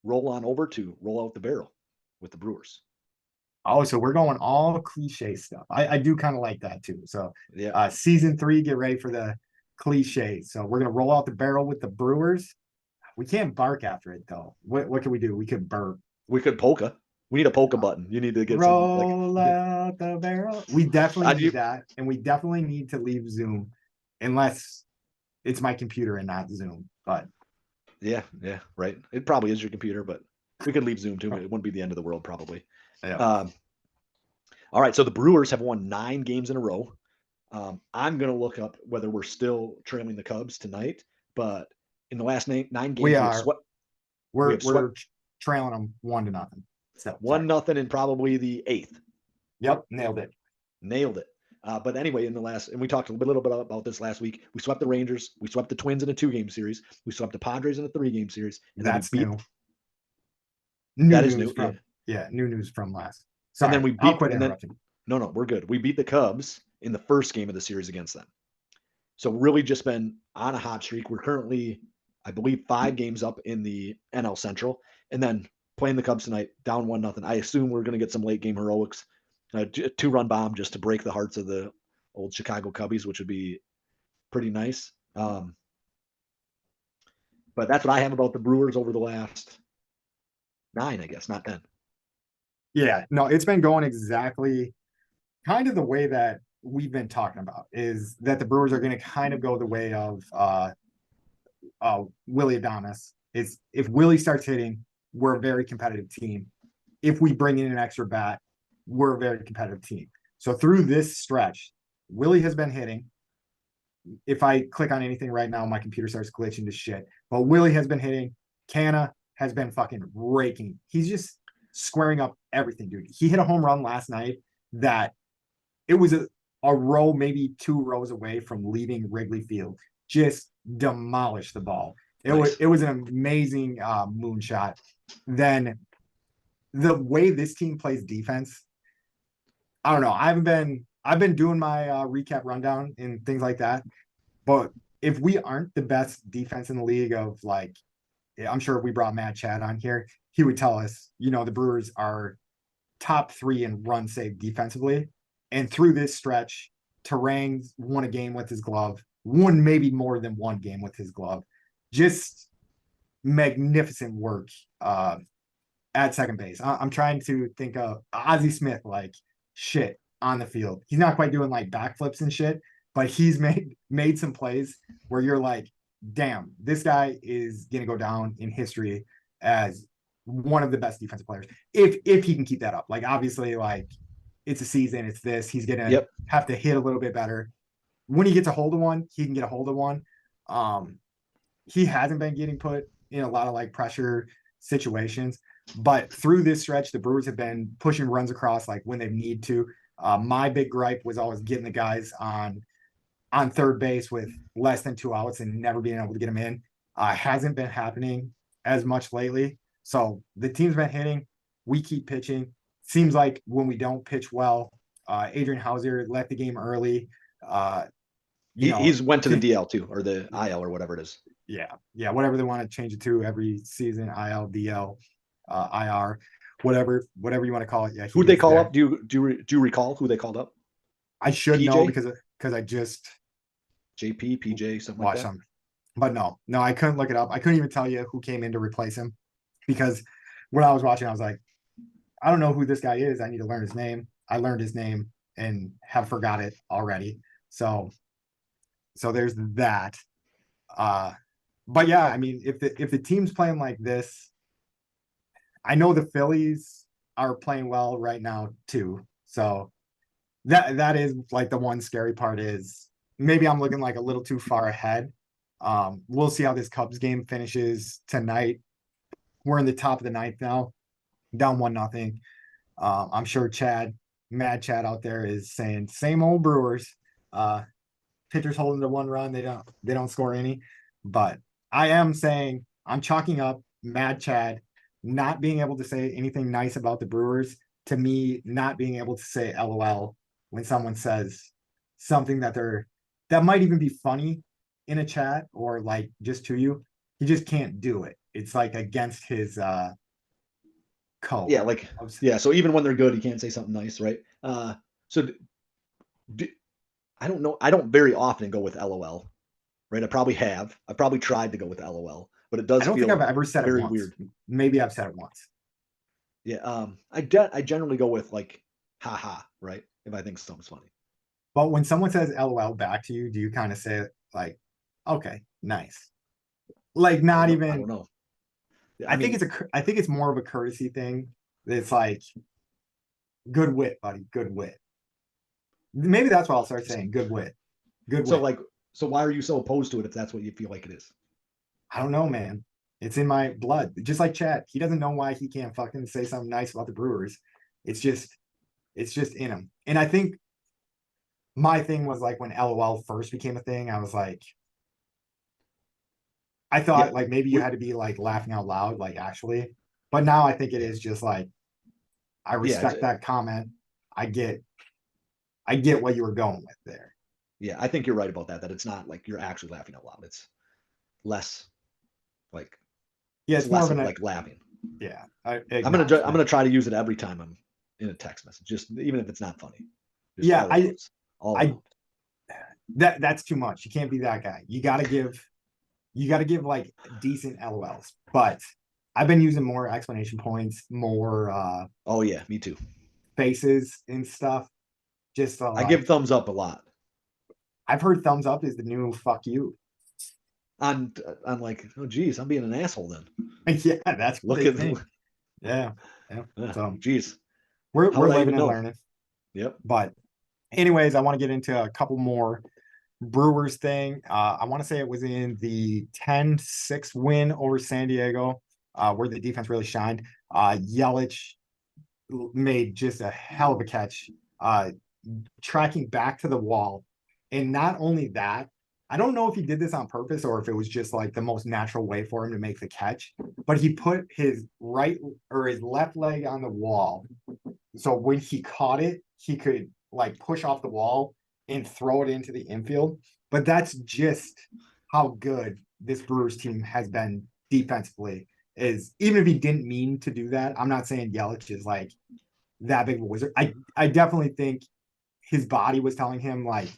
roll on over to roll out the barrel with the Brewers. Oh, so we're going all cliche stuff. I do kind of like that too. So Yeah, season 3, get ready for the cliches. So we're gonna roll out the barrel with the Brewers. We can't bark after it though. What can we do? We could burp. we could polka. We need a polka button. You need to get some like. Roll out the barrel. We definitely You, need that, and we definitely need to leave Zoom, unless it's my computer and not Zoom. But yeah, right. It probably is your computer, but we could leave Zoom too. It wouldn't be the end of the world, probably. yeah. All right, so the Brewers have won 9 games in a row. I'm going to look up whether we're still trailing the Cubs tonight, but in the last 9 games, We are. We're swept trailing them 1-0. So 1-0 in probably the 8th. Yep, nailed it. Nailed it. But anyway, in the last, and we talked a little bit about this last week. We swept the Rangers. We swept the Twins in a 2-game series. We swept the Padres in a 3-game series. And That's then new. That is new. From, yeah, new news from last. Sorry, and then we beat. I'll quit interrupting. No, we're good. We beat the Cubs in the first game of the series against them. So really just been on a hot streak. We're currently, I believe, 5 games up in the NL Central, and then playing the Cubs tonight, down 1-0. I assume we're going to get some late game heroics, a 2-run bomb just to break the hearts of the old Chicago Cubbies, which would be pretty nice. But that's what I have about the Brewers over the last 9, I guess, not 10. Yeah, no, it's been going exactly kind of the way that we've been talking about, is that the Brewers are going to kind of go the way of Willy Adames. Is if Willie starts hitting, we're a very competitive team. If we bring in an extra bat, we're a very competitive team. So through this stretch, Willie has been hitting. If I click on anything right now, my computer starts glitching to shit. But Willie has been hitting. Canna has been fucking raking. He's just squaring up everything, dude. He hit a home run last night that it was a row, maybe 2 rows away from leaving Wrigley Field. Just demolished the ball. It was an amazing moonshot. Then the way this team plays defense, I don't know. I've been doing my recap rundown and things like that. But if we aren't the best defense in the league of like, I'm sure if we brought Matt Chad on here, he would tell us, the Brewers are top 3 in run save defensively. And through this stretch, Terang won a game with his glove, won maybe more than 1 game with his glove. Just magnificent work at second base. I'm trying to think of Ozzie Smith, like shit on the field. He's not quite doing like backflips and shit, but he's made some plays where you're like, damn, this guy is going to go down in history as one of the best defensive players. If he can keep that up. Like, obviously, like, it's a season, it's this. He's going to have to hit a little bit better. When he gets a hold of one, he can get a hold of one. He hasn't been getting put in a lot of like pressure situations, but through this stretch, the Brewers have been pushing runs across like when they need to. My big gripe was always getting the guys on third base with less than 2 outs and never being able to get them in. Hasn't been happening as much lately. So the team's been hitting. We keep pitching. Seems like when we don't pitch well, Adrian Hauser left the game early. He's went to the DL too, or the IL, or whatever it is. Yeah, whatever they want to change it to every season, IL, DL, IR, whatever you want to call it. Yeah. Who'd they call up? Do you recall who they called up? I should know because I just JP, PJ, something like that. Him. But no, I couldn't look it up. I couldn't even tell you who came in to replace him, because when I was watching, I was like, I don't know who this guy is. I need to learn his name. I learned his name and have forgot it already. So there's that. But yeah, I mean, if the team's playing like this, I know the Phillies are playing well right now too. So that is like the one scary part, is maybe I'm looking like a little too far ahead. We'll see how this Cubs game finishes tonight. We're in the top of the 9th now, down 1-0. I'm sure Mad Chad out there is saying same old Brewers. Pitchers holding to 1 run, they don't score any. But I am saying I'm chalking up Mad Chad not being able to say anything nice about the Brewers to me not being able to say LOL when someone says something that they're that might even be funny in a chat or like just to you. He just can't do it. It's like against his code. Yeah, like yeah. So even when they're good, you can't say something nice, right? So do, I don't know. I don't very often go with LOL, right? I probably have. I probably tried to go with LOL, but it I does don't think I've feel ever said it very once. weird. Maybe I've said it once. Yeah. I generally go with like haha, right? If I think something's funny. But when someone says LOL back to you, do you kind of say like, okay, nice? Like I don't not know. I don't even know. I I think mean, it's I think it's more of a courtesy thing. It's like good wit, buddy, good wit. Maybe that's what I'll start saying. Good wit. Good so wit. like, so why are you so opposed to it if that's what you feel like it is? I don't know, man. It's in my blood. Just like Chad. He doesn't know why he can't fucking say something nice about the Brewers. It's just it's just in him. And I think my thing was like when LOL first became a thing, I was like, I Yeah. thought like maybe you had to be like laughing out loud, like actually. But now I think it Yeah. is just like I Yeah. respect that comment. I get I get what you were going with there. Yeah. I think you're right about that. That it's not like you're actually laughing out loud. It's less like Yeah, it's it's more less of of an like laughing. yeah, I'm gonna try to use it every time I'm in a text message, just even if it's not funny. Just yeah, all it goes, all I around. that's too much. You can't be that guy. You got to give like decent LOLs. But I've been using more explanation points, more Oh yeah, me too. faces and stuff. Just I like give thumbs up a lot I've heard thumbs up is the new fuck you. on like, oh geez, I'm being an asshole then. Yeah, that's what Look they at, think. Yeah, yeah. So geez, how we're would I living even and know? learning. Yep. But anyways, I want to get into a couple more Brewers thing. I want to say it was in the 10-6 win over San Diego, where the defense really shined. Yelich made just a hell of a catch, tracking back to the wall. And not only that, I don't know if he did this on purpose or if it was just like the most natural way for him to make the catch, but he put his right or his left leg on the wall. So when he caught it, he could like push off the wall and throw it into the infield. But that's just how good this Brewers team has been defensively. Is even if he didn't mean to do that, I'm not saying Yelich is like that big of a wizard. I definitely think his body was telling him like,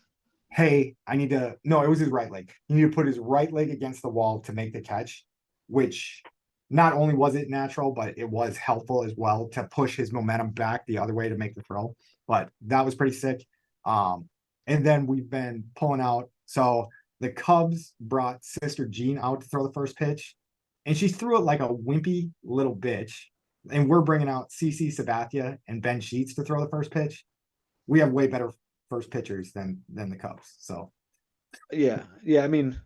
hey, I need to no, it was his right leg. He need to put his right leg against the wall to make the catch, which not only was it natural, but it was helpful as well to push his momentum back the other way to make the throw. But that was pretty sick. And then we've been pulling out. So the Cubs brought Sister Jean out to throw the first pitch, and she threw it like a wimpy little bitch. And we're bringing out CC Sabathia and Ben Sheets to throw the first pitch. We have way better first pitchers than the Cubs. So Yeah. Yeah. I mean,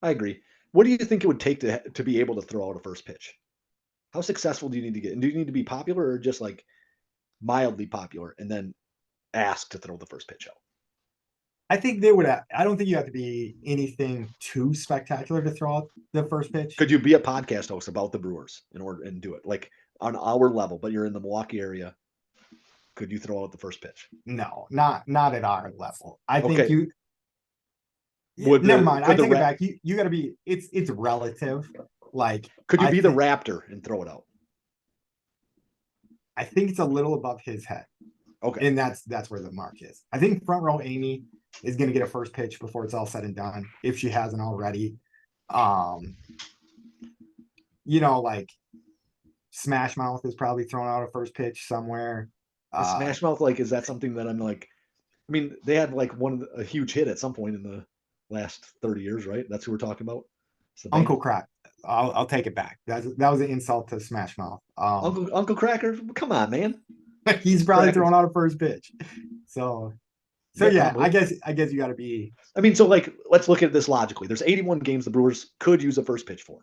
I agree. What do you think it would take to be able to throw out a first pitch? How successful do you need to get? And do you need to be popular or just like mildly popular and then ask to throw the first pitch out? I think they would. I don't think you have to be anything too spectacular to throw out the first pitch. Could you be a podcast host about the Brewers in order and do it like on our level, but you're in the Milwaukee area? Could you throw out the first pitch? No, not at our level. I think Okay. you. Would Never the mind. could I the take it Ra- back. You got to be. It's relative. Like could you I be the think Raptor and throw it out? I think it's a little above his head, Okay. and that's where the mark is. I think front row Amy is going to get a first pitch before it's all said and done if she hasn't already. Um, like Smash Mouth is probably thrown out a first pitch somewhere. Is Smash Mouth like is that something that I'm like? I mean, they had like a huge hit at some point in the last 30 years, right? That's who we're talking about. It's the band. Uncle Crack. I'll take it back. That was an insult to Smash Mouth. Uncle Cracker, come on, man. He's probably throwing out a first pitch. So yeah, probably. I guess you got to be. I mean, so like, let's look at this logically. There's 81 games the Brewers could use a first pitch for,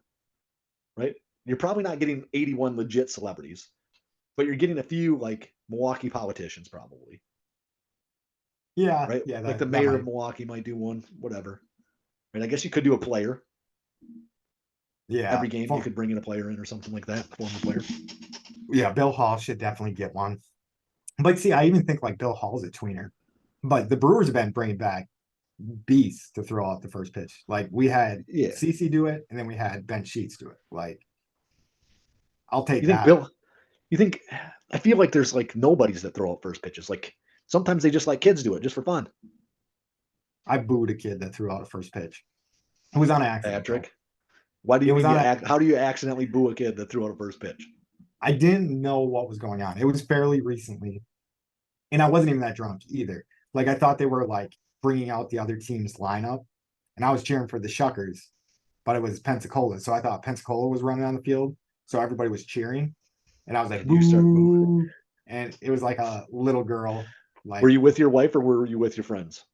right? You're probably not getting 81 legit celebrities, but you're getting a few like Milwaukee politicians, probably. Yeah, Right? yeah, Like the that mayor might. of Milwaukee might do one, whatever. Right? I guess you could do a player. Yeah, Every game you could bring in a player in or something like that, former player. yeah. Bill Hall should definitely get one. But see, I even think like Bill Hall's a tweener. But the Brewers have been bringing back beasts to throw out the first pitch. Like we had Yeah. CC do it, and then we had Ben Sheets do it. Like I'll take You think that. Bill? You think? I feel like there's like nobodies that throw out first pitches. Like sometimes they just like kids do it just for fun. I booed a kid that threw out a first pitch. It was on accident, though. Patrick, why do It you was mean on you a, act? How do you accidentally boo a kid that threw out a first pitch? I didn't know what was going on. It was fairly recently, and I wasn't even that drunk either. Like I thought they were like bringing out the other team's lineup, and I was cheering for the Shuckers, but it was Pensacola. So I thought Pensacola was running on the field, so everybody was cheering, and I was like, And you start booing. boo, and it was like a little girl. Were Like you with your wife or were you with your friends?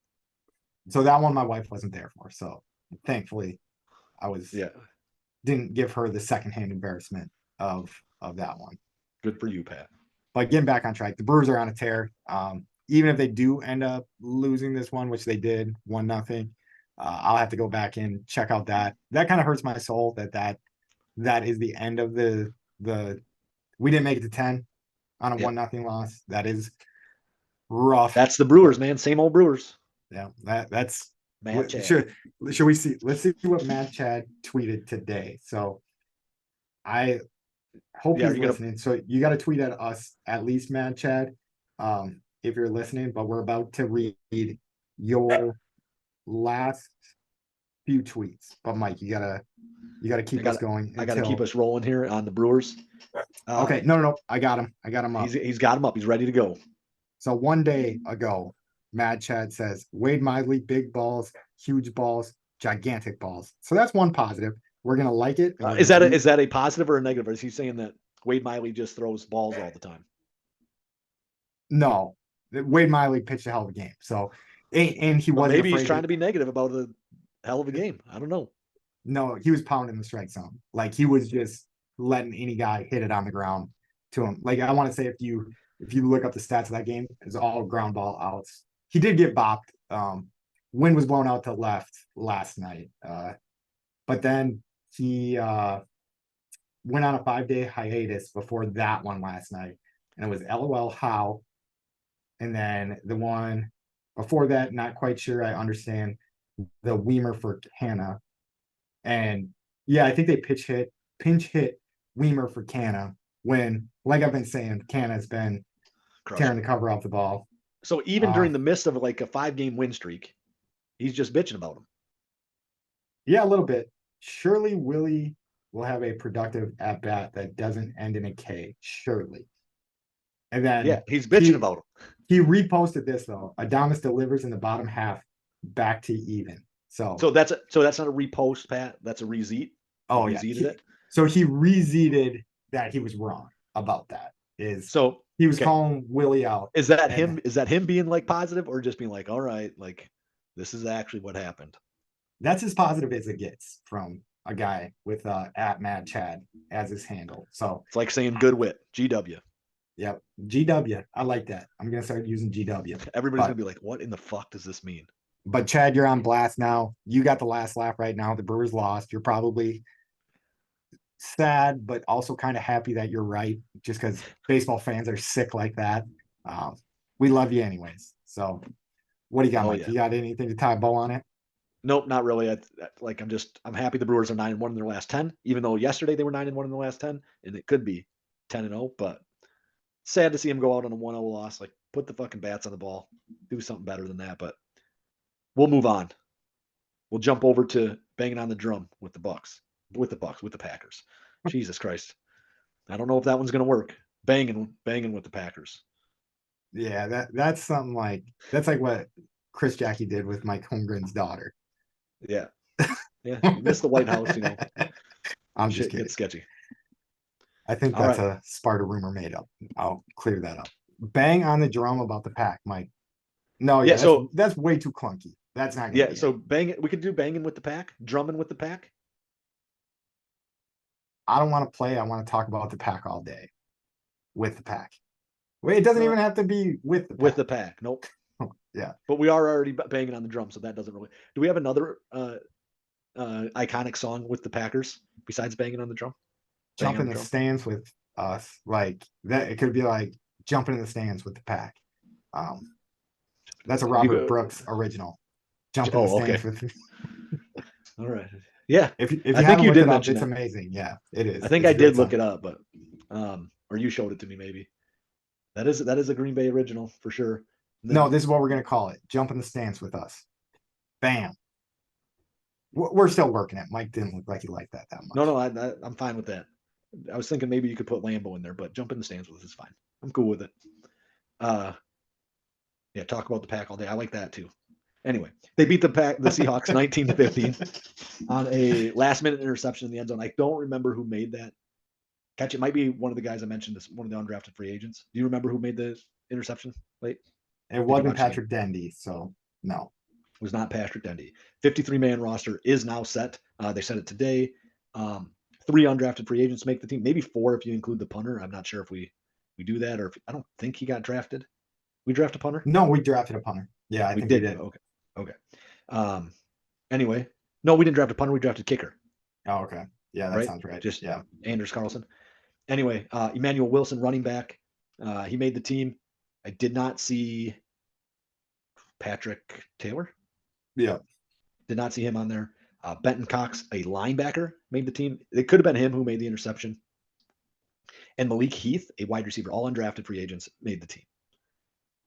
so that one my wife wasn't there for. So thankfully, I was Yeah, didn't give her the secondhand embarrassment of that one. good for you, Pat. But getting back on track, the Brewers are on a tear. Even if they do end up losing this one, which they did 1-0, I'll have to go back and check out that. That kind of hurts my soul that is the end of the. We didn't make it to 10 on a Yep. 1-0 loss. That is rough. That's the Brewers, man. Same old Brewers. Yeah, that's Mad Chad. should we see? Let's see what Mad Chad tweeted today. So I hope Yeah, he's are you gonna- listening. So you got to tweet at us at least, Mad Chad, if you're listening. But we're about to read your last few tweets. But Mike, you gotta keep us going. I got to keep us rolling here on the Brewers. Okay, no, I got him. I got him up. He's got him up. He's ready to go. So one day ago, Mad Chad says Wade Miley, big balls, huge balls, gigantic balls. So that's one positive. We're gonna like it. and we're Is gonna that a positive or a negative? Or is he saying that Wade Miley just throws balls all the time? No, Wade Miley pitched a hell of a game. So, and he Well, wasn't maybe he's afraid trying to be negative about a hell of a game. I don't know. No, he was pounding the strike zone. Like he was just letting any guy hit it on the ground to him. Like I want to say if you look up the stats of that game, it's all ground ball outs. He did get bopped. Wind was blown out to left last night. But then he went on a 5-day hiatus before that one last night. And it was LOL how. And then the one before that, not quite sure I understand the Weimer for Canna. And yeah, I think they pinch hit Weimer for Canna when, like I've been saying, Canna's been tearing the cover off the ball. So even during the midst of like a 5-game win streak, he's just bitching about him. Yeah, a little bit. Surely Willie will have a productive at bat that doesn't end in a K. Surely. And then yeah, he's bitching about him. He reposted this though. Adames delivers in the bottom half back to even. So that's not a repost, Pat. That's a rezeet. Oh yeah. It. So he rezeeted that he was wrong about that. So he was calling Willie out. Is that him? Is that him being like positive or just being like, all right, like this is actually what happened? That's as positive as it gets from a guy with at Mad Chad as his handle. So it's like saying good wit, GW. Yep. GW. I like that. I'm gonna start using GW. Everybody's gonna be like, what in the fuck does this mean? But Chad, you're on blast now. You got the last laugh right now. The Brewers lost. You're probably sad, but also kind of happy that you're right, just because baseball fans are sick like that. We love you anyways. So what do you got, Mike? Yeah. You got anything to tie a bow on it? Nope, not really. I'm happy the Brewers are 9-1 in their last 10, even though yesterday they were 9-1 in the last 10, and it could be 10-0, but sad to see him go out on a 1-0 loss. Like, put the fucking bats on the ball, do something better than that. But we'll move on. We'll jump over to banging on the drum with the Packers. Jesus Christ, I don't know if that one's gonna work. Banging with the Packers. Yeah, that's something like that's like what Chris Jackie did with Mike Holmgren's daughter. Yeah, yeah, you missed the White House, you know. I'm just kidding. It's sketchy. I think that's a Sparta rumor made up. I'll clear that up. Bang on the drum about the Pack, Mike. No, yeah, that's way too clunky. That's not. Yeah, so bang. We could do banging with the Pack, drumming with the Pack. I don't want to play. I want to talk about the Pack all day. With the Pack. Wait, it doesn't even have to be with the Pack. With the Pack. Nope. Yeah, but we are already banging on the drum, so that doesn't really. Do we have another iconic song with the Packers besides banging on the drum? Jump in the stands with us, like that. It could be like jumping in the stands with the Pack. That's a Robert Brooks original. Jump in the Oh, okay. stands with. All right. Yeah. If you I think haven't you looked did it up, mention it's that. amazing. Yeah, it is. I think It's I a great did look song. it up, but or you showed it to me maybe. That is a Green Bay original for sure. And No, then, this is what we're gonna call it. Jump in the stands with us. Bam. We're still working it. Mike didn't look like he liked that much. no, I'm fine with that. I was thinking maybe you could put Lambo in there, but jump in the stands with us is fine. I'm cool with it. Yeah, talk about the Pack all day. I like that too. Anyway, they beat the Seahawks 19-15 on a last-minute interception in the end zone. I don't remember who made that catch. It might be one of the guys I mentioned, this one of the undrafted free agents. Do you remember who made the interception late? It wasn't Patrick Dendy, so no. It was not Patrick Dendy. 53-man roster is now set. They said it today. 3 undrafted free agents make the team, maybe 4 if you include the punter. I'm not sure if we do that, or if I don't think he got drafted. We drafted a punter? No, we drafted a punter. Yeah, I think we did. Okay. Anyway, no, we didn't draft a punter. We drafted kicker. Oh, okay. Yeah, that sounds right. Just yeah. Anders Carlson. Anyway, Emmanuel Wilson, running back. He made the team. I did not see Patrick Taylor. Yeah. Did not see him on there. Benton Cox, a linebacker, made the team. It could have been him who made the interception. And Malik Heath, a wide receiver, all undrafted free agents, made the team.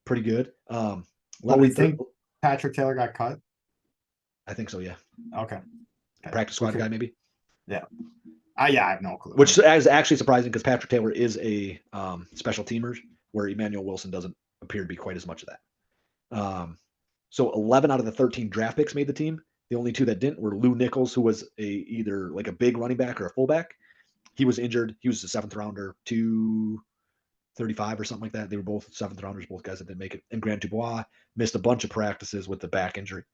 Pretty good. But we think Patrick Taylor got cut? I think so, yeah. Okay. Practice squad guy, maybe? Yeah. Yeah, I have no clue. Which is actually surprising because Patrick Taylor is a special teamer, where Emmanuel Wilson doesn't appear to be quite as much of that. So 11 out of the 13 draft picks made the team. The only 2 that didn't were Lou Nichols, who was either like a big running back or a fullback. He was injured. He was a 7th rounder, 235 or something like that. They were both 7th rounders, both guys that didn't make it. And Grant Dubois missed a bunch of practices with the back injury.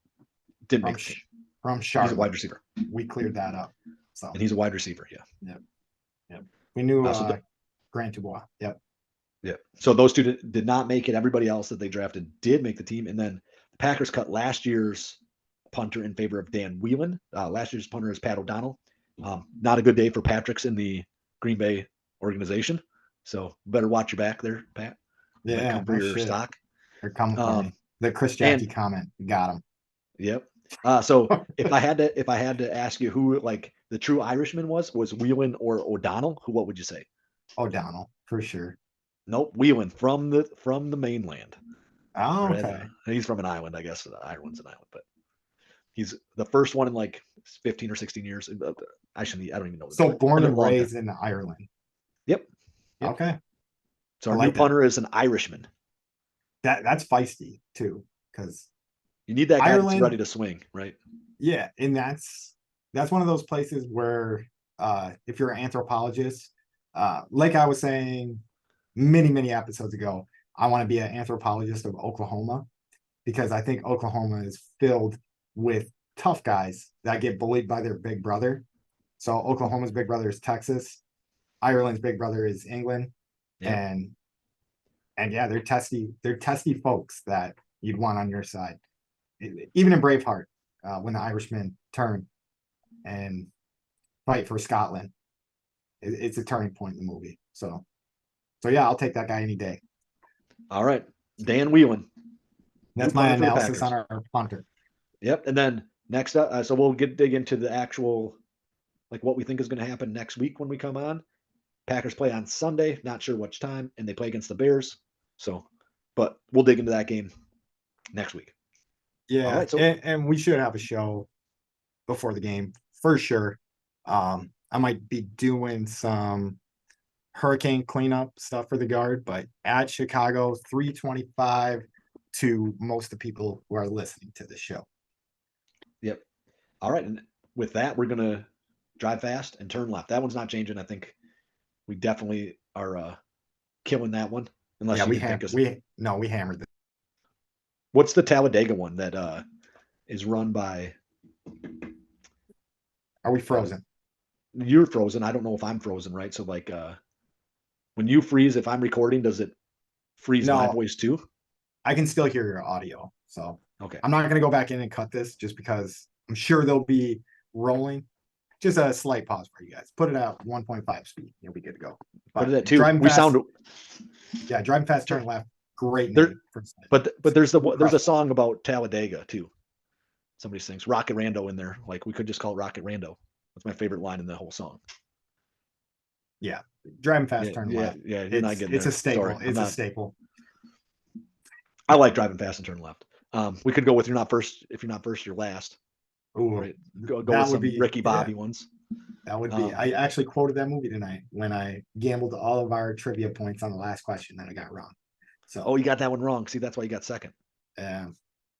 Didn't make it. From Charlotte. He's a wide receiver. We cleared that up. So. And he's a wide receiver, yeah. Yep. We knew Grant Dubois. Yep. Yeah. So those 2 did not make it. Everybody else that they drafted did make the team. And then the Packers cut last year's punter in favor of Dan Whelan. Last year's punter is Pat O'Donnell. Not a good day for Patrick's in the Green Bay organization. So better watch your back there, Pat. Yeah. Come for your stock. They're coming for me. The Chris Jackie comment. Got him. Yep. So if I had to ask you who like the true Irishman was Whelan or O'Donnell, what would you say? O'Donnell, for sure. Nope, Whelan from the mainland. Oh, okay. He's from an island, I guess. Ireland's an island, but he's the first one in like 15 or 16 years. I don't even know. So born and raised in Ireland. Yep. Okay. So our new punter is an Irishman. That's feisty too, because you need that guy that's ready to swing, right? Yeah, and that's one of those places where if you're an anthropologist, like I was saying many episodes ago, I want to be an anthropologist of Oklahoma, because I think Oklahoma is filled with tough guys that get bullied by their big brother. So Oklahoma's big brother is Texas, Ireland's big brother is England, and yeah, they're testy folks that you'd want on your side. Even in Braveheart, when the Irishmen turn and fight for Scotland, it's a turning point in the movie. So yeah, I'll take that guy any day. All right, Dan Whelan. That's my analysis on our punter. Yep, and then next up, so we'll dig into the actual, like what we think is going to happen next week when we come on. Packers play on Sunday, not sure which time, and they play against the Bears. So, but we'll dig into that game next week. Yeah, right, so, and we should have a show before the game for sure. I might be doing some hurricane cleanup stuff for the guard, but at Chicago, 3:25 to most of the people who are listening to the show. Yep. All right, and with that, we're gonna drive fast and turn left. That one's not changing. I think we definitely are killing that one. Unless we hammered this. What's the Talladega one that is run by? Are we frozen? You're frozen. I don't know if I'm frozen, right? So like when you freeze, if I'm recording, does it freeze my voice too? I can still hear your audio. So okay. I'm not going to go back in and cut this just because I'm sure they'll be rolling. Just a slight pause for you guys. Put it at 1.5 speed. You'll be good to go. Put it at 2. We sound. Yeah, driving fast, turn left. Great name. But there's a song about Talladega too. somebody sings Rocket Rando in there. Like we could just call it Rocket Rando. That's my favorite line in the whole song. Yeah, driving fast, Yeah, turn yeah, left. yeah. You're not It's getting it's there. a staple. Sorry, I'm It's a not. staple. I like driving fast and turn left. We could go with you're not first. If you're not first, you're last. Ooh, Right. Go with that would some be Ricky yeah. Bobby ones. That would be. Um, I actually quoted that movie tonight when I gambled all of our trivia points on the last question that I got wrong. So, oh, you got that one wrong. See, that's why you got second.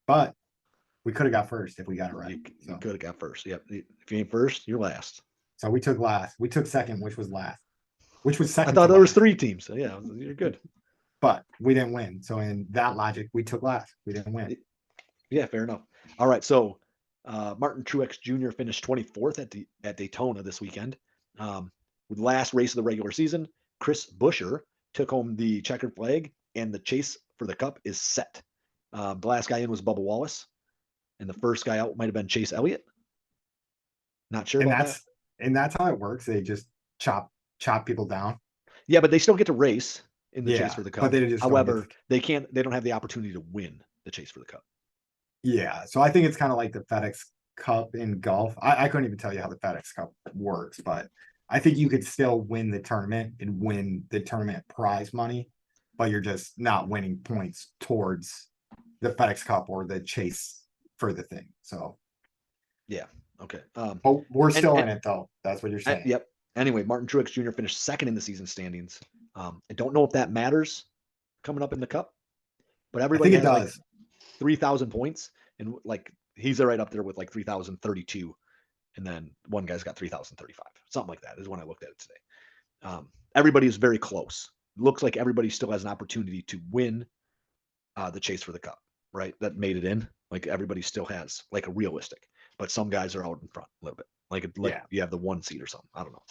but we could have got first if we got it right. You could have got first. Yep. If you ain't first, you're last. So we took last. We took second, which was last. Which was I second. thought to there was last. 3 teams. So yeah, you're good. But we didn't win. So in that logic, we took last. We didn't win. Yeah, fair enough. All right. So Martin Truex Jr. finished 24th at Daytona this weekend. With the last race of the regular season, Chris Buescher took home the checkered flag, and the chase for the cup is set. The last guy in was Bubba Wallace, and the first guy out might have been Chase Elliott. Not sure And about that's that. and that's how it works. They just chop people down. Yeah, but they still get to race in the chase Yeah, for the but cup. they just don't get However, to- they can't. They don't have the opportunity to win the chase for the cup. Yeah, so I think it's kind of like the FedEx Cup in golf. I couldn't even tell you how the FedEx Cup works, but I think you could still win the tournament and win the tournament prize money, but you're just not winning points towards the FedEx Cup or the chase for the thing. So, Yeah. Okay. but we're And, still and in it though. That's what you're saying. Yep. Anyway, Martin Truex Jr. finished second in the season standings. I don't know if that matters coming up in the cup, but I everybody think it has like does. 3,000 points, and like he's right up there with like 3,032, and then one guy's got 3,035, something like that is when I looked at it today. Everybody is very close. Looks like everybody still has an opportunity to win the chase for the cup, right? That made it in. Like everybody still has like a realistic, but some guys are out in front a little bit. Like Yeah. you have the 1 seed or something. I don't know.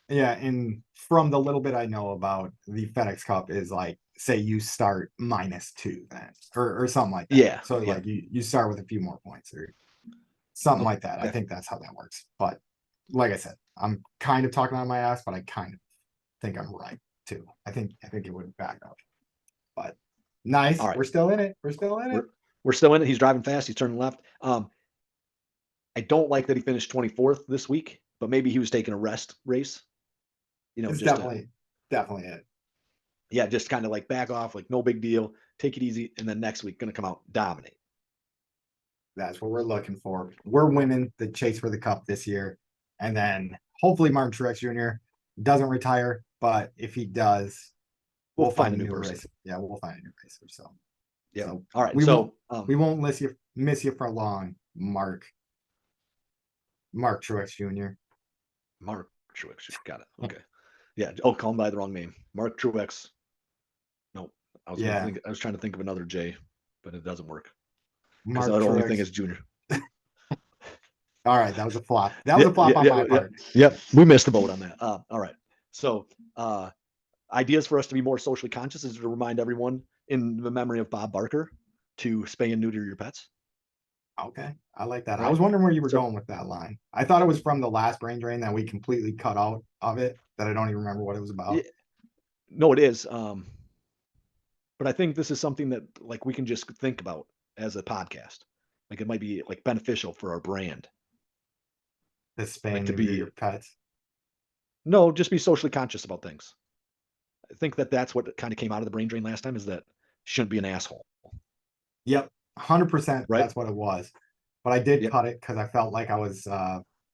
Yeah, and from the little bit I know about the FedEx Cup is like, say you start -2 then, or something like that. Yeah. So yeah. like you start with a few more points or something like that. I Okay. think that's how that works. But like I said, I'm kind of talking on my ass, but I kind of think I'm right too. I think it would back up. But nice. All right. We're still in it. We're still in it. We're still in it. He's driving fast. He's turning left. I don't like that he finished 24th this week, but maybe he was taking a rest race. You know, It's just definitely it. yeah, just kind of like back off, like no big deal, take it easy, and then next week gonna come out dominate. That's what we're looking for. We're winning the chase for the cup this year. And then hopefully Martin Truex Jr. doesn't retire. But if he does, We'll find a new person. racer. Yeah, we'll find a new racer. So yeah. So all right. we So we won't miss you for long, Mark Truex Jr. Mark Truex. Got it. Okay. Yeah. Oh, call him by the wrong name. Mark Truex. No, I was trying to think of another J, but it doesn't work. Because the only thing is Junior. All right, that was a flop. That was a flop on my part. Yep, we missed the boat on that. All right. So ideas for us to be more socially conscious is to remind everyone in the memory of Bob Barker to spay and neuter your pets. Okay, I like that. Right. I was wondering where you were going with that line. I thought it was from the last brain drain that we completely cut out of it, that I don't even remember what it was about. Yeah, no, it is. But I think this is something that like we can just think about as a podcast. Like it might be like beneficial for our brand. The spay Like and to neuter be your pets. No, just be socially conscious about things. I think that's what kind of came out of the brain drain last time is that you shouldn't be an asshole. Yep, 100%. Right? That's what it was. But I did Yep. cut it because I felt like I was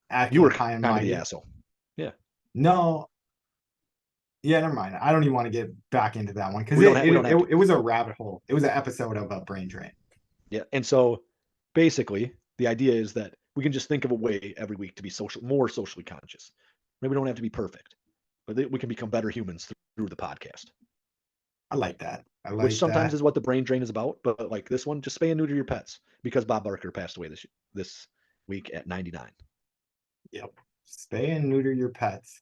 acting You were high and kind of mighty. the asshole. Yeah. No. Yeah, never mind. I don't even want to get back into that one because We don't have to. it was a rabbit hole. It was an episode of a brain drain. Yeah. And so basically the idea is that we can just think of a way every week to be more socially conscious. Maybe we don't have to be perfect, but we can become better humans through the podcast. I like that. Which sometimes is what the brain drain is about, but like this one, just spay and neuter your pets because Bob Barker passed away this week at 99. Yep. Spay and neuter your pets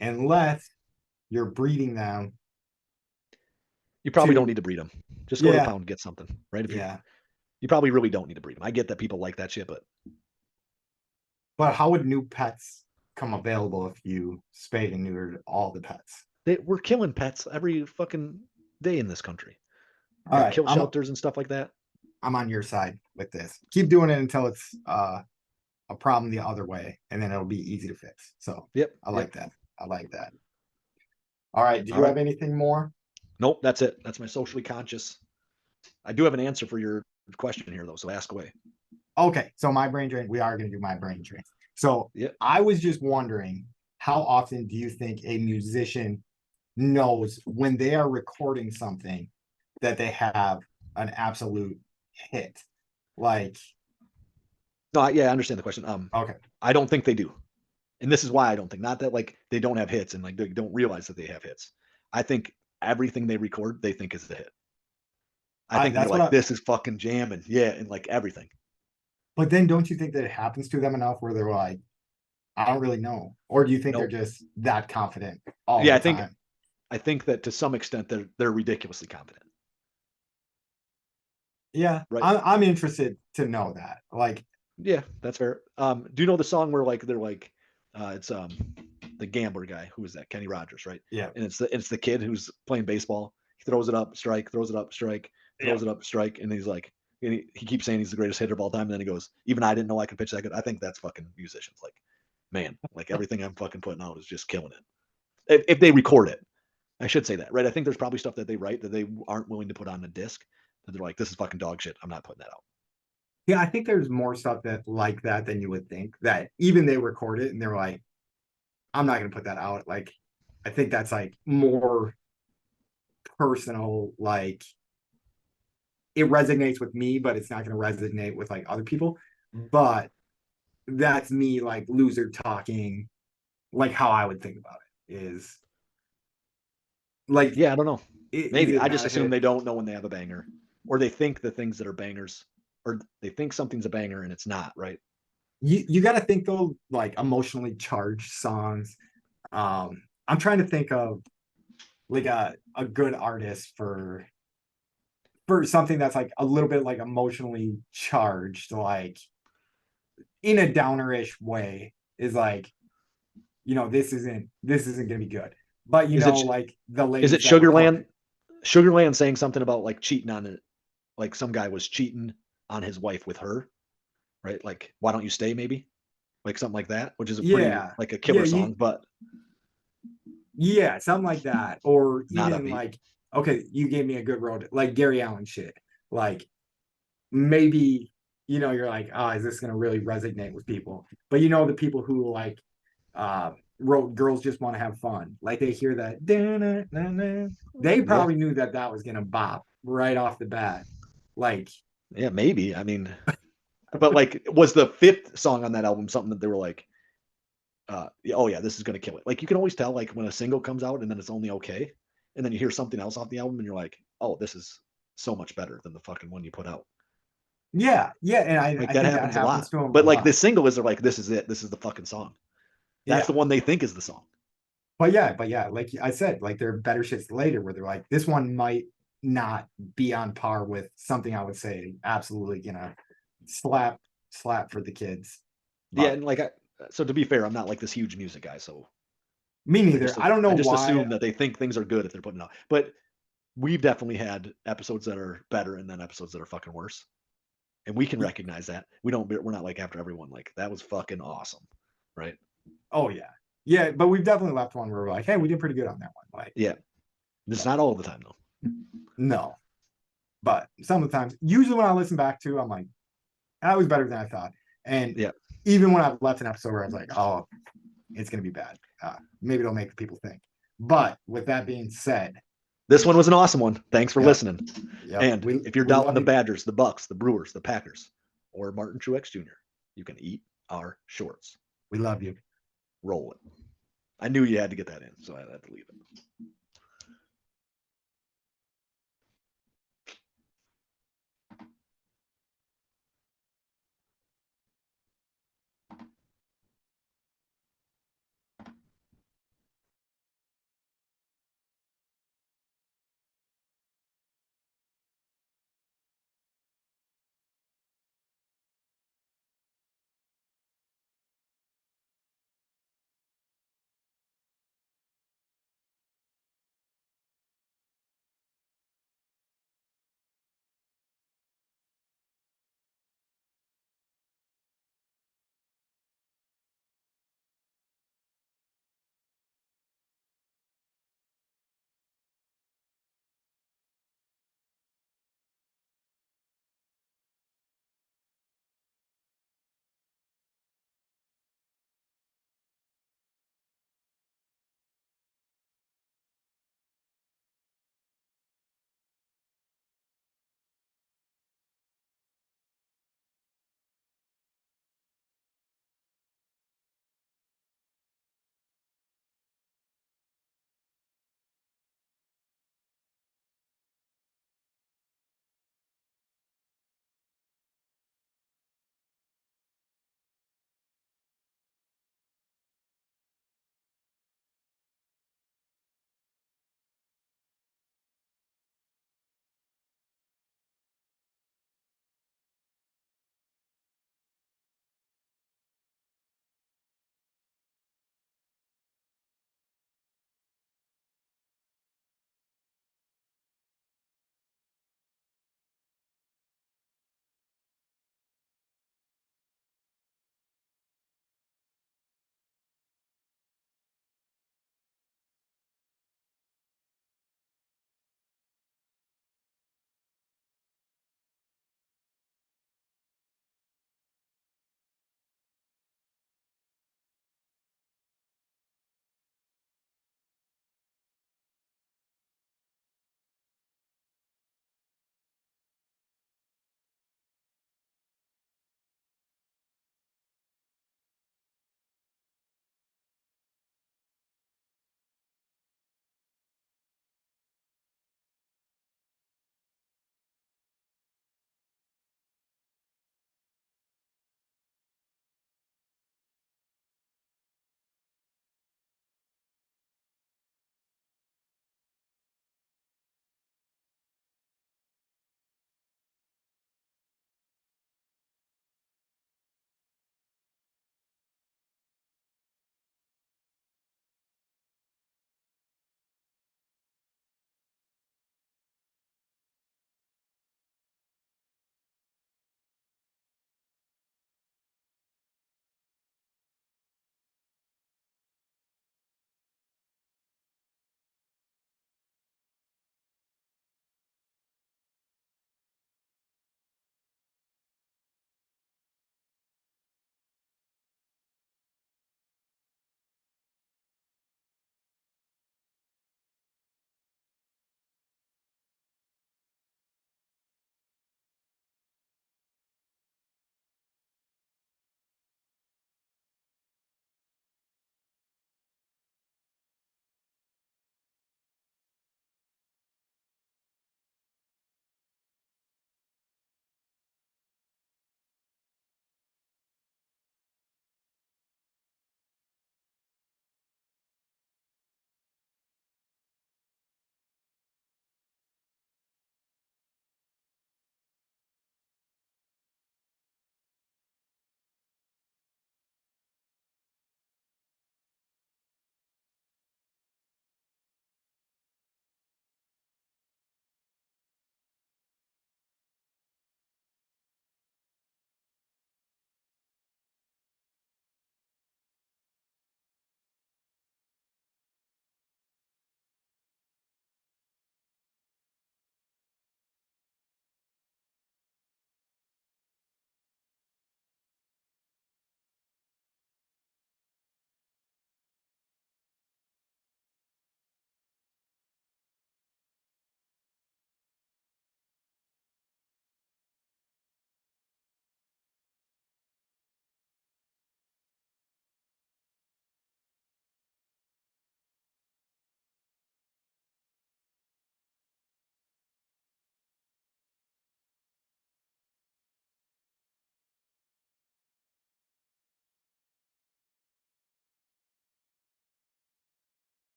unless you're breeding them. You probably don't need to breed them. Just go to the pound and get something, right? If you probably really don't need to breed them. I get that people like that shit, but how would new pets come available if you spayed and neutered all the pets? We're killing pets every fucking day in this country. All right, kill shelters and stuff like that. I'm on your side with this. Keep doing it until it's a problem the other way, and then it'll be easy to fix. So Yep. I Yep. like that. I like that. All right. Do All you right. have anything more? Nope. That's it. That's my socially conscious. I do have an answer for your question here, though. So ask away. Okay. So my brain drain. We are going to do my brain drain. So Yep. I was just wondering, how often do you think a musician knows when they are recording something that they have an absolute hit? Like, No, yeah, I understand the question. okay. I don't think they do. And this is why I don't think, not that like they don't have hits and like they don't realize that they have hits. I think everything they record, they think is a hit. I think they're That's what like, I, this is fucking jamming. Yeah. And like everything. but then don't you think that it happens to them enough where they're like, I don't really know? Or do you think they're Nope. just that confident all Yeah, the time? I think that to some extent they're ridiculously confident. Yeah, Right. I'm interested to know that. Like, Yeah, that's fair. Do you know the song where like they're like it's the gambler guy, who is that? Kenny Rogers, right? yeah, And it's the kid who's playing baseball. He throws it up, strike, throws it up, strike, yeah. throws it up, strike, and he's like, and he keeps saying he's the greatest hitter of all time. And then he goes, even I didn't know I could pitch that good. I think that's fucking musicians. Like, man, like everything I'm fucking putting out is just killing it. If they record it, I should say that, right? I think there's probably stuff that they write that they aren't willing to put on a disc. That they're like, this is fucking dog shit. I'm not putting that out. Yeah, I think there's more stuff that like that than you would think. That even they record it and they're like, I'm not gonna put that out. Like, I think that's like more personal. Like, it resonates with me, but it's not gonna resonate with like other people. But that's me like loser talking, like how I would think about it is like, Yeah, I don't know. is Maybe it I just not a assume hit? they don't know when they have a banger, or they think the things that are bangers, or they think something's a banger and it's not, right? You got to think though, like emotionally charged songs. I'm trying to think of like a good artist for something that's like a little bit like emotionally charged, like in a downerish way, is like, this isn't gonna be good. But Is it like the is it ladies that record Sugarland? it. Sugarland saying something about like cheating on it, like some guy was cheating on his wife with her, right? Like, why don't you stay? Maybe like something like that, which is a pretty Yeah, like a yeah, killer song, but yeah, something like that. Or not even upbeat. like, okay, you gave me a good road, like Gary Allen shit. Like, maybe, you're like, oh, is this gonna really resonate with people? But the people who like wrote Girls Just Want to Have Fun, like they hear that, they Yeah, probably knew that that was gonna bop right off the bat. Like, yeah, maybe. I mean, but like, was the fifth song on that album something that they were like, oh yeah, this is gonna kill it. Like you can always tell like when a single comes out and then it's only okay, and then you hear something else off the album and you're like, oh, this is so much better than the fucking one you put out. yeah, yeah, and Like I that think that happens a happens lot. to them a But like the lot. single is they're like, this is it. This is the fucking song. That's the Yeah. one they think is the song. But yeah, like I said, like there are better shits later where they're like, this one might not be on par with something I would say absolutely slap slap for the kids. Yeah, But and like so to be fair, I'm not like this huge music guy, so me I neither. just I don't know I just why. assume that they think things are good if they're putting it out. But we've definitely had episodes that are better and then episodes that are fucking worse. And we can recognize that. We're not like after everyone like that was fucking awesome. Right? Oh yeah. Yeah, but we've definitely left one where we're like, hey, we did pretty good on that one. Like, Yeah. It's but not all the time though. no. But some of the times, usually when I listen back to, I'm like, that was better than I thought. And Yeah. even when I've left an episode where I was like, oh, it's gonna be bad. Maybe it'll make the people think. But with that being said, This one was an awesome one. Thanks for yep, listening. yep. And We if you're we doubting love the you. Badgers, the Bucks, the Brewers, the Packers, or Martin Truex Jr., you can eat our shorts. We love you. Roll it. I knew you had to get that in, so I had to leave it.